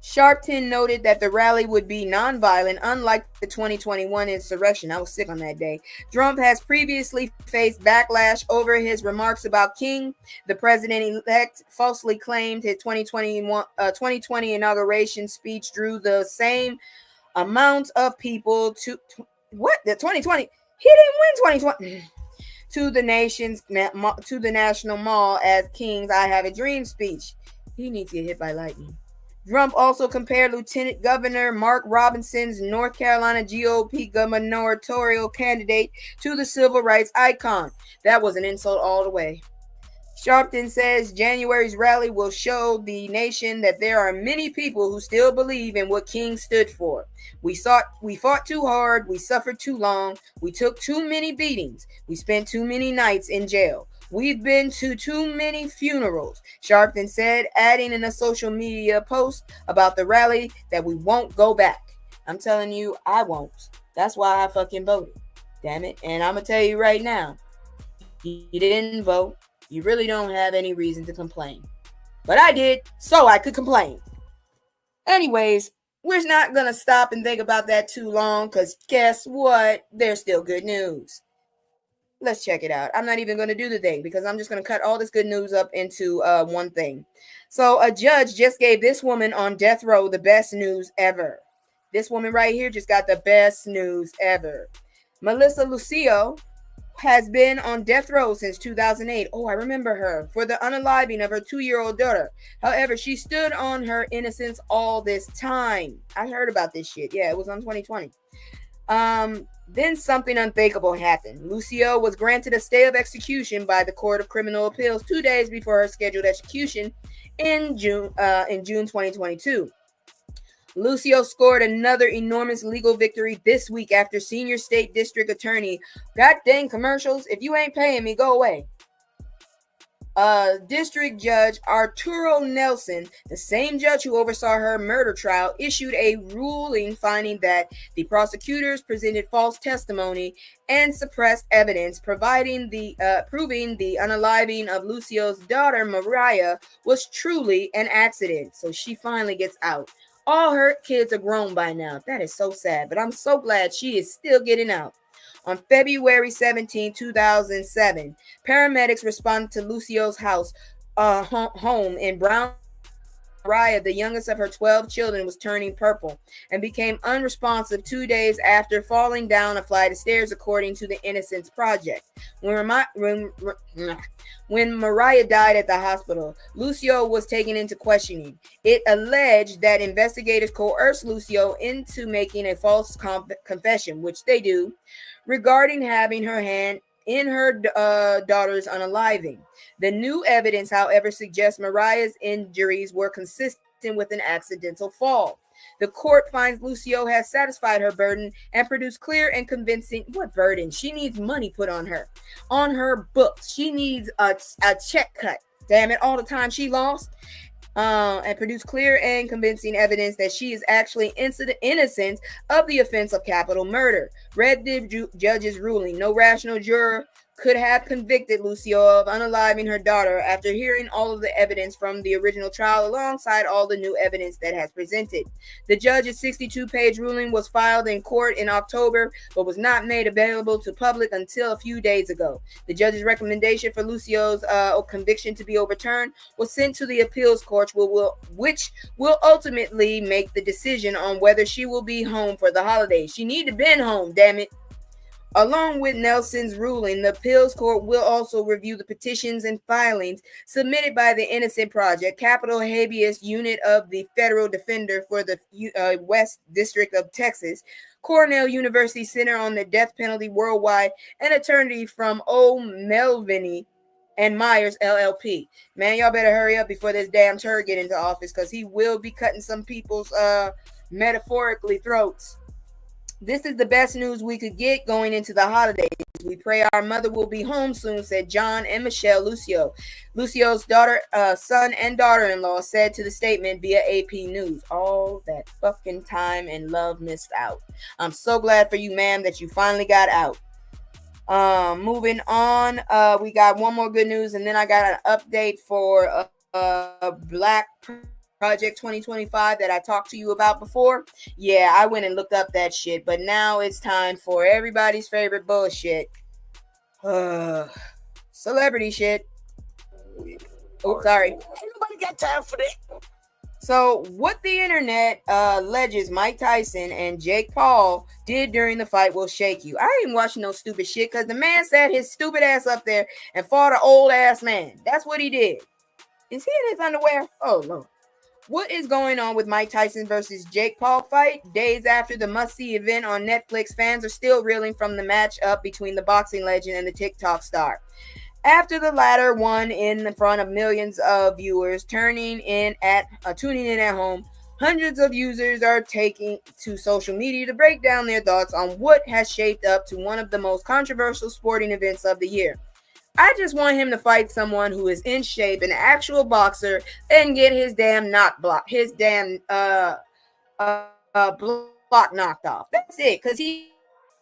Sharpton noted that the rally would be nonviolent, unlike the 2021 insurrection. I was sick on that day. Trump has previously faced backlash over his remarks about King. The president-elect falsely claimed his 2020 inauguration speech drew the same amount of people to the 2020. He didn't win 2020. To the National Mall as King's "I Have a Dream" speech. He needs to get hit by lightning. Trump also compared Lieutenant Governor Mark Robinson's North Carolina GOP gubernatorial candidate to the civil rights icon. That was an insult all the way. Sharpton says January's rally will show the nation that there are many people who still believe in what King stood for. We fought too hard, we suffered too long, we took too many beatings, we spent too many nights in jail. We've been to too many funerals, Sharpton said, adding in a social media post about the rally that we won't go back. I'm telling you, I won't. That's why I fucking voted. Damn it. And I'm going to tell you right now, you didn't vote. You really don't have any reason to complain. But I did, so I could complain. Anyways, we're not going to stop and think about that too long, because guess what? There's still good news. Let's check it out. I'm not even going to do the thing, because I'm just going to cut all this good news up into one thing. So a judge just gave this woman on death row the best news ever. This woman right here just got the best news ever. Melissa Lucio has been on death row since 2008. Oh, I remember her. For the unaliving of her 2-year-old daughter. However, she stood on her innocence all this time. I heard about this shit. Yeah, it was on 2020. Then something unthinkable happened. Lucio was granted a stay of execution by the Court of Criminal Appeals 2 days before her scheduled execution in June 2022. Lucio scored another enormous legal victory this week after senior state district attorney, god dang commercials, if you ain't paying me, go away. District Judge Arturo Nelson, the same judge who oversaw her murder trial, issued a ruling finding that the prosecutors presented false testimony and suppressed evidence, proving the unaliving of Lucio's daughter, Mariah, was truly an accident. So she finally gets out. All her kids are grown by now. That is so sad, but I'm so glad she is still getting out. On February 17, 2007, paramedics responded to Lucio's house home in Brown. Mariah, the youngest of her 12 children, was turning purple and became unresponsive 2 days after falling down a flight of stairs, according to the Innocence Project. When Mariah died at the hospital, Lucio was taken into questioning. It alleged that investigators coerced Lucio into making a false confession, which they do, regarding having her hand in her daughter's unaliving. The new evidence, however, suggests Mariah's injuries were consistent with an accidental fall. The court finds Lucio has satisfied her burden and produced clear and convincing. What burden? She needs money put on her books. She needs a check cut. Damn it, all the time she lost. And produce clear and convincing evidence that she is actually innocent of the offense of capital murder. Read the judge's ruling. No rational juror could have convicted Lucio of unaliving her daughter after hearing all of the evidence from the original trial alongside all the new evidence that has presented. The judge's 62-page ruling was filed in court in October, but was not made available to public until a few days ago. The judge's recommendation for Lucio's conviction to be overturned was sent to the appeals court, which will ultimately make the decision on whether she will be home for the holidays. She need to been home, damn it. Along with Nelson's ruling, the appeals court will also review the petitions and filings submitted by the Innocent Project, Capital Habeas Unit of the Federal Defender for the West District of Texas, Cornell University Center on the Death Penalty Worldwide, and attorney from Melvini and Myers LLP. Man, y'all better hurry up before this damn turd get into office, because he will be cutting some people's metaphorically throats. This is the best news we could get going into the holidays. We pray our mother will be home soon, said John and Michelle Lucio. Lucio's daughter, son, and daughter-in-law said to the statement via AP News. All that fucking time and love missed out. I'm so glad for you, ma'am, that you finally got out. Moving on, we got one more good news, and then I got an update for Black Project 2025 that I talked to you about before. Yeah, I went and looked up that shit, but now it's time for everybody's favorite bullshit. Celebrity shit. Oh, sorry. Ain't nobody got time for that. So, what the internet alleges Mike Tyson and Jake Paul did during the fight will shake you. I ain't watching no stupid shit, because the man sat his stupid ass up there and fought an old ass man. That's what he did. Is he in his underwear? Oh, Lord. What is going on with Mike Tyson versus Jake Paul fight? Days after the must-see event on Netflix, fans are still reeling from the matchup between the boxing legend and the TikTok star. After the latter won in front of millions of viewers tuning in at home, hundreds of users are taking to social media to break down their thoughts on what has shaped up to one of the most controversial sporting events of the year. I just want him to fight someone who is in shape, an actual boxer, and get his damn block knocked off. That's it, because he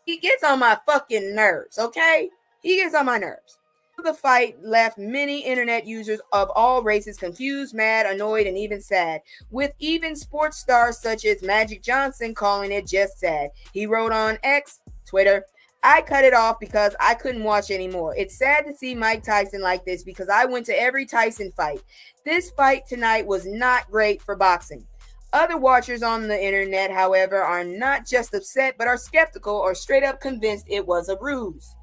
gets on my fucking nerves, okay? He gets on my nerves. The fight left many internet users of all races confused, mad, annoyed, and even sad, with even sports stars such as Magic Johnson calling it just sad. He wrote on X, Twitter, I cut it off because I couldn't watch anymore. It's sad to see Mike Tyson like this because I went to every Tyson fight. This fight tonight was not great for boxing. Other watchers on the internet, however, are not just upset but are skeptical or straight up convinced it was a ruse.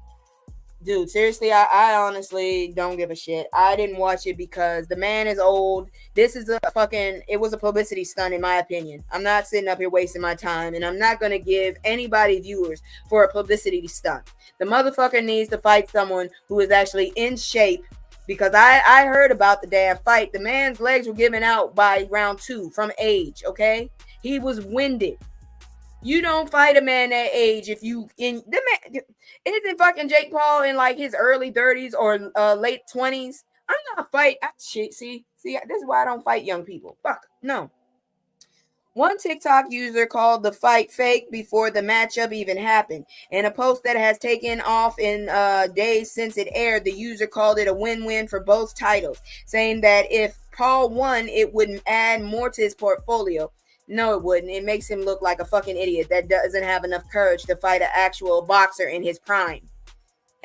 Dude, seriously, I honestly don't give a shit. I didn't watch it because the man is old. This is it was a publicity stunt in my opinion. I'm not sitting up here wasting my time, and I'm not going to give anybody viewers for a publicity stunt. The motherfucker needs to fight someone who is actually in shape, because I heard about the damn fight. The man's legs were giving out by round 2 from age, okay? He was winded. You don't fight a man that age if you in the man isn't fucking Jake Paul in like his early 30s or late 20s. I'm not fight. See, this is why I don't fight young people. Fuck no. One TikTok user called the fight fake before the matchup even happened. In a post that has taken off in days since it aired, the user called it a win-win for both titles, saying that if Paul won, it would add more to his portfolio. No, it wouldn't. It makes him look like a fucking idiot that doesn't have enough courage to fight an actual boxer in his prime.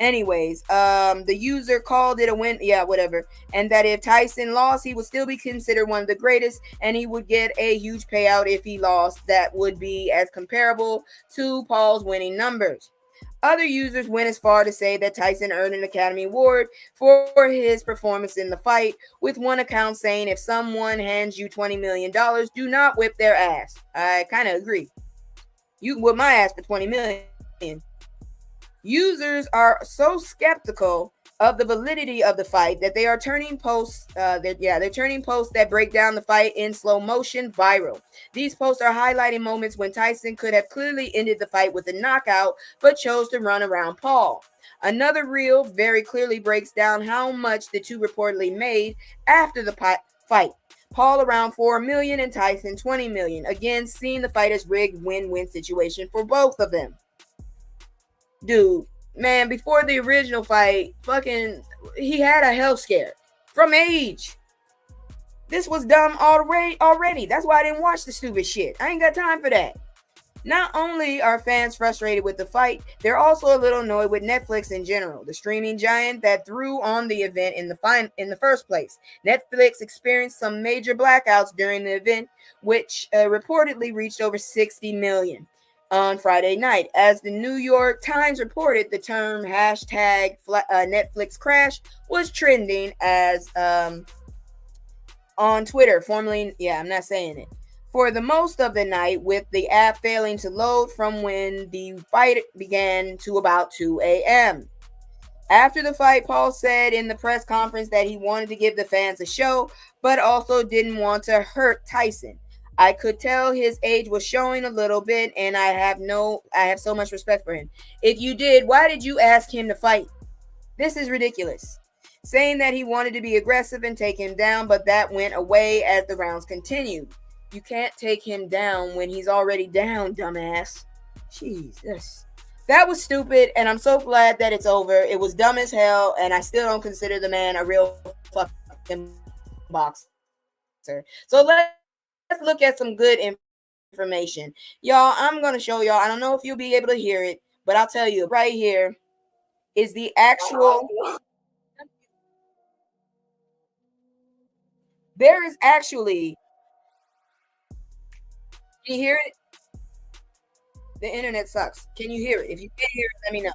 Anyways, the user called it a win. Yeah, whatever. And that if Tyson lost, he would still be considered one of the greatest, and he would get a huge payout if he lost that would be as comparable to Paul's winning numbers. Other users went as far to say that Tyson earned an Academy Award for his performance in the fight, with one account saying if someone hands you $20 million, do not whip their ass. I kind of agree. You can whip my ass for $20 million. Users are so skeptical of the validity of the fight that they are turning posts. They're turning posts that break down the fight in slow motion viral. These posts are highlighting moments when Tyson could have clearly ended the fight with a knockout, but chose to run around Paul. Another reel very clearly breaks down how much the two reportedly made after the fight. Paul around $4 million and Tyson $20 million. Again, seeing the fight as rigged win-win situation for both of them. Dude, man, before the original fight, he had a health scare from age. This was dumb already. That's why I didn't watch the stupid shit. I ain't got time for that. Not only are fans frustrated with the fight, they're also a little annoyed with Netflix in general, the streaming giant that threw on the event in the first place. Netflix experienced some major blackouts during the event, which reportedly reached over 60 million. On Friday night. As the New York Times reported, the term hashtag Netflix crash was trending as on Twitter, formerly, I'm not saying it, for the most of the night, with the app failing to load from when the fight began to about 2 a.m. After the fight, Paul said in the press conference that he wanted to give the fans a show, but also didn't want to hurt Tyson. I could tell his age was showing a little bit, and I have so much respect for him. If you did, why did you ask him to fight? This is ridiculous. Saying that he wanted to be aggressive and take him down, but that went away as the rounds continued. You can't take him down when he's already down, dumbass. Jesus. That was stupid, and I'm so glad that it's over. It was dumb as hell, and I still don't consider the man a real fucking boxer. So let's look at some good information. Y'all, I'm going to show y'all. I don't know if you'll be able to hear it, but I'll tell you right here is the actual. There is actually. Can you hear it? The internet sucks. Can you hear it? If you can't hear it, let me know.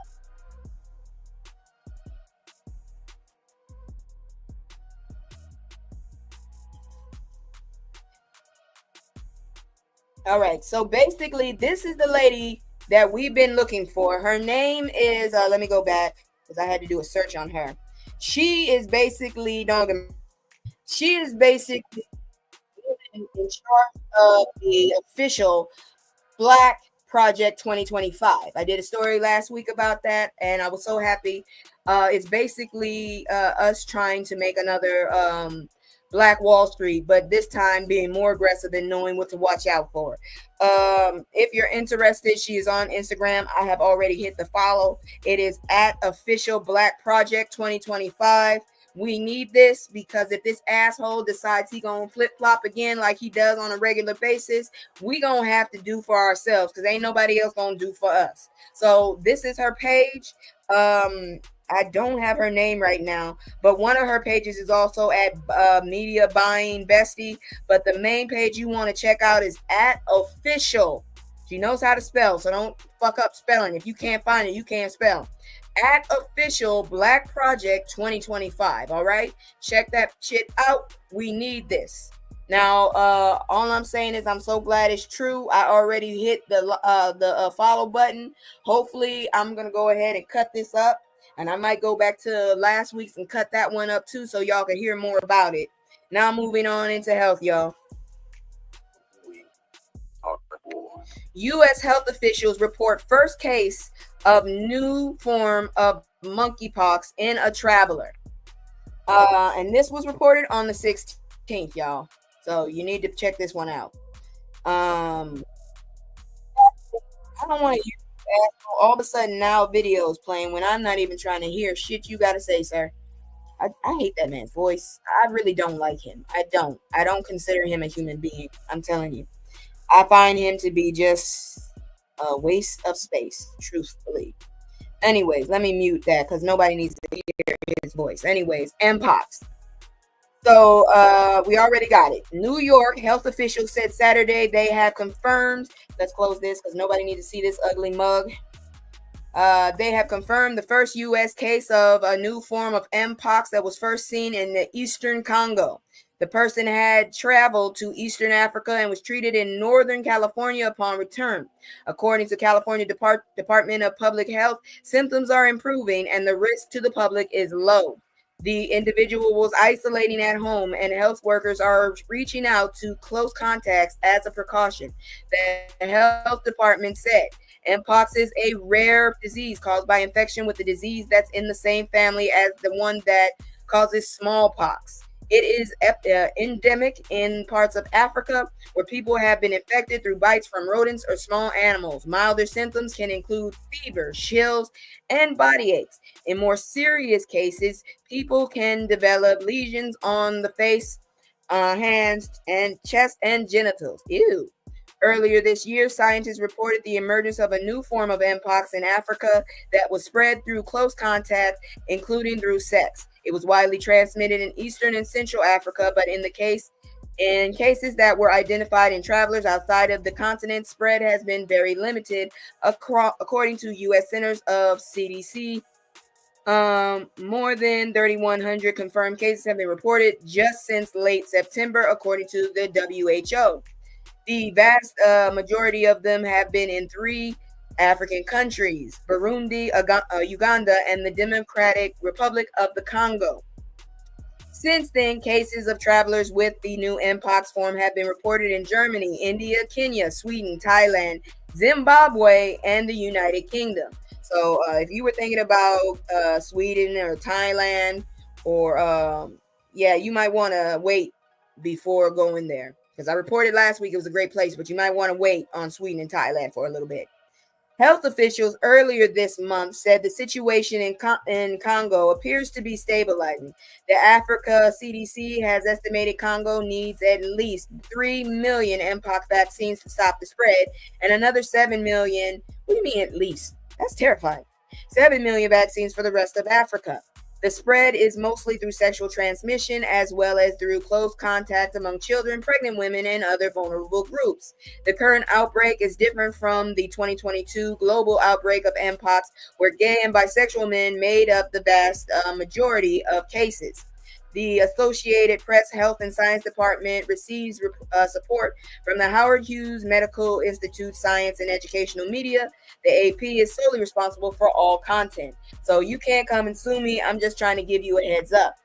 All right, so basically, this is the lady that we've been looking for. Her name is, let me go back because I had to do a search on her. She is basically in charge of the official Black Project 2025. I did a story last week about that, and I was so happy. It's basically us trying to make another Black Wall Street, but this time being more aggressive and knowing what to watch out for. If you're interested, she is on Instagram. I have already hit the follow. It is at official Black Project 2025. We need this because if this asshole decides he gonna flip flop again like he does on a regular basis, we gonna have to do for ourselves because ain't nobody else gonna do for us. So this is her page. I don't have her name right now, but one of her pages is also at Media Buying Bestie. But the main page you want to check out is at official. She knows how to spell, so don't fuck up spelling. If you can't find it, you can't spell. At official Black Project 2025. All right, check that shit out. We need this. Now, all I'm saying is I'm so glad it's true. I already hit the follow button. Hopefully, I'm gonna go ahead and cut this up, and I might go back to last week's and cut that one up too, so y'all can hear more about it. Now, moving on into health, y'all. U.S. health officials report first case of new form of monkeypox in a traveler. And this was reported on the 16th, y'all. So you need to check this one out. I don't want to use all of a sudden now videos playing when I'm not even trying to hear shit you got to say, sir. I hate that man's voice. I really don't like him. I don't consider him a human being. I'm telling you. I find him to be just a waste of space, truthfully. Anyways, let me mute that because nobody needs to hear his voice. Anyways, Mpox. So we already got it. New York health officials said Saturday they have confirmed. Let's close this because nobody needs to see this ugly mug. They have confirmed the first U.S. case of a new form of Mpox that was first seen in the Eastern Congo. The person had traveled to Eastern Africa and was treated in Northern California upon return. According to California Department of Public Health, symptoms are improving and the risk to the public is low. The individual was isolating at home and health workers are reaching out to close contacts as a precaution. The health department said Mpox is a rare disease caused by infection with the disease that's in the same family as the one that causes smallpox. It is endemic in parts of Africa where people have been infected through bites from rodents or small animals. Milder symptoms can include fever, chills, and body aches. In more serious cases, people can develop lesions on the face, hands, and chest and genitals. Ew. Earlier this year, scientists reported the emergence of a new form of Mpox in Africa that was spread through close contact, including through sex. It was widely transmitted in Eastern and Central Africa, but in cases that were identified in travelers outside of the continent, spread has been very limited, according to U.S. Centers of CDC. More than 3,100 confirmed cases have been reported just since late September, according to the WHO. The vast majority of them have been in 3 African countries: Burundi, Uganda, and the Democratic Republic of the Congo. Since then, cases of travelers with the new Mpox form have been reported in Germany, India, Kenya, Sweden, Thailand, Zimbabwe, and the United Kingdom. So if you were thinking about Sweden or Thailand, or you might want to wait before going there. Because I reported last week it was a great place, but you might want to wait on Sweden and Thailand for a little bit. Health officials earlier this month said the situation in Congo appears to be stabilizing. The Africa CDC has estimated Congo needs at least 3 million Mpox vaccines to stop the spread, and another 7 million. What do you mean at least? That's terrifying. 7 million vaccines for the rest of Africa. The spread is mostly through sexual transmission as well as through close contact among children, pregnant women, and other vulnerable groups. The current outbreak is different from the 2022 global outbreak of Mpox, where gay and bisexual men made up the vast majority of cases. The Associated Press Health and Science Department receives support from the Howard Hughes Medical Institute Science and Educational Media. The AP is solely responsible for all content. So you can't come and sue me. I'm just trying to give you a heads up.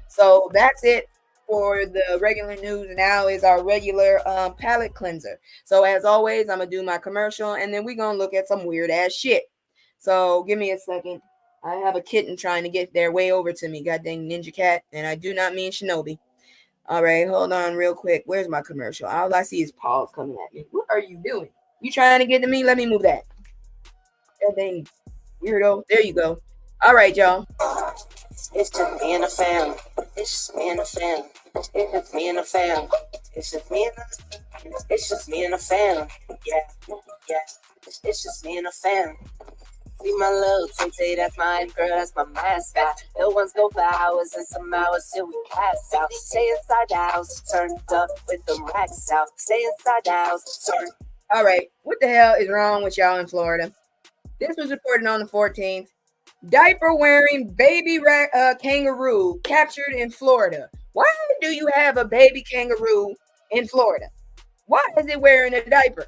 So that's it for the regular news. Now is our regular palate cleanser. So as always, I'm going to do my commercial and then we're going to look at some weird ass shit. So give me a second. I have a kitten trying to get their way over to me. God dang ninja cat. And I do not mean Shinobi. All right, hold on real quick. Where's my commercial? All I see is paws coming at me. What are you doing? You trying to get to me? Let me move that. God dang weirdo. There you go. All right, y'all. It's just me and the fam. It's just me and the fam. It's just me and the fam. It's just me and the. It's just me and the fam. Yeah, yeah. It's just me and the fam. See my little Tay, that's my girl, that's my mascot. The ones go for hours and some hours till we pass out. Stay inside the house, turned up with the racks out. Stay inside the house, turn. All right, what the hell is wrong with y'all in Florida? This was reported on the 14th. Diaper wearing baby kangaroo captured in Florida. Why do you have a baby kangaroo in Florida? Why is it wearing a diaper?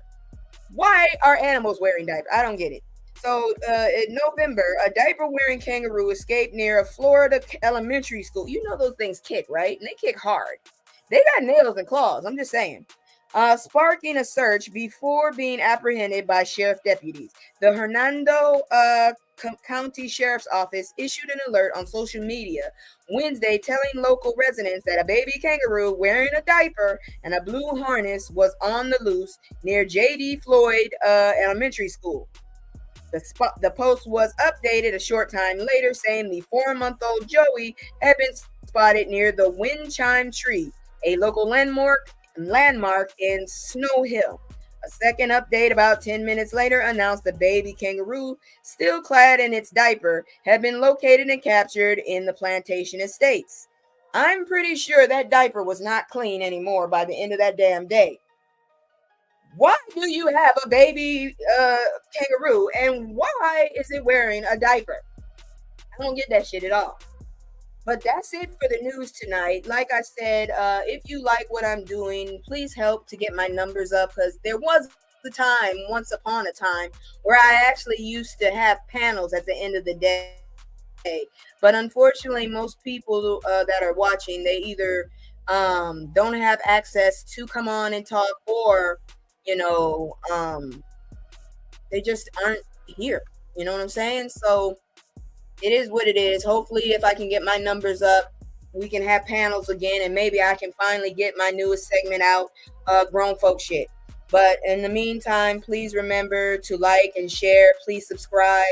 Why are animals wearing diapers? I don't get it. So in November, a diaper-wearing kangaroo escaped near a Florida elementary school. You know those things kick, right? And they kick hard. They got nails and claws. I'm just saying. Sparking a search before being apprehended by sheriff deputies. The Hernando County Sheriff's Office issued an alert on social media Wednesday telling local residents that a baby kangaroo wearing a diaper and a blue harness was on the loose near J.D. Floyd Elementary School. The post was updated a short time later, saying the 4-month-old Joey had been spotted near the wind chime tree, a local landmark in Snow Hill. A second update about 10 minutes later announced the baby kangaroo, still clad in its diaper, had been located and captured in the plantation estates. I'm pretty sure that diaper was not clean anymore by the end of that damn day. Why do you have a baby kangaroo and why is it wearing a diaper? I don't get that shit at all. But that's it for the news tonight. Like I said, if you like what I'm doing, please help to get my numbers up because there was the time, once upon a time, where I actually used to have panels at the end of the day. But unfortunately, most people that are watching, they either don't have access to come on and talk or they just aren't here. You know what I'm saying? So it is what it is. Hopefully, if I can get my numbers up, we can have panels again, and maybe I can finally get my newest segment out, grown folk shit. But in the meantime, please remember to like and share. Please subscribe.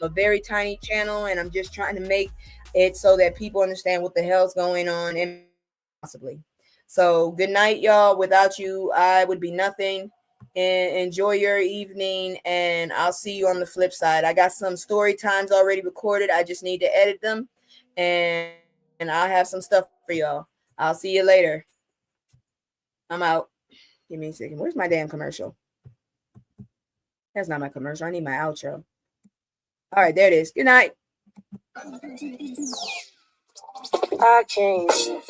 I'm a very tiny channel, and I'm just trying to make it so that people understand what the hell's going on and possibly. So good night, y'all. Without you, I would be nothing. And enjoy your evening, and I'll see you on the flip side. I got some story times already recorded. I just need to edit them, and I'll have some stuff for y'all. I'll see you later. I'm out. Give me a second. Where's my damn commercial? That's not my commercial. I need my outro. All right, there it is. Good night. I can't stay.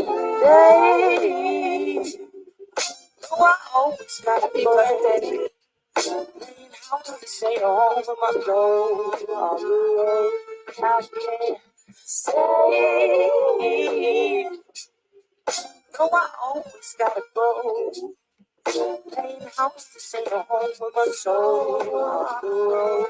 No, I always gotta be birthday. Leaving house to stay home with my soul. I can't stay. No, I always gotta go. Leaving house to stay home with my soul.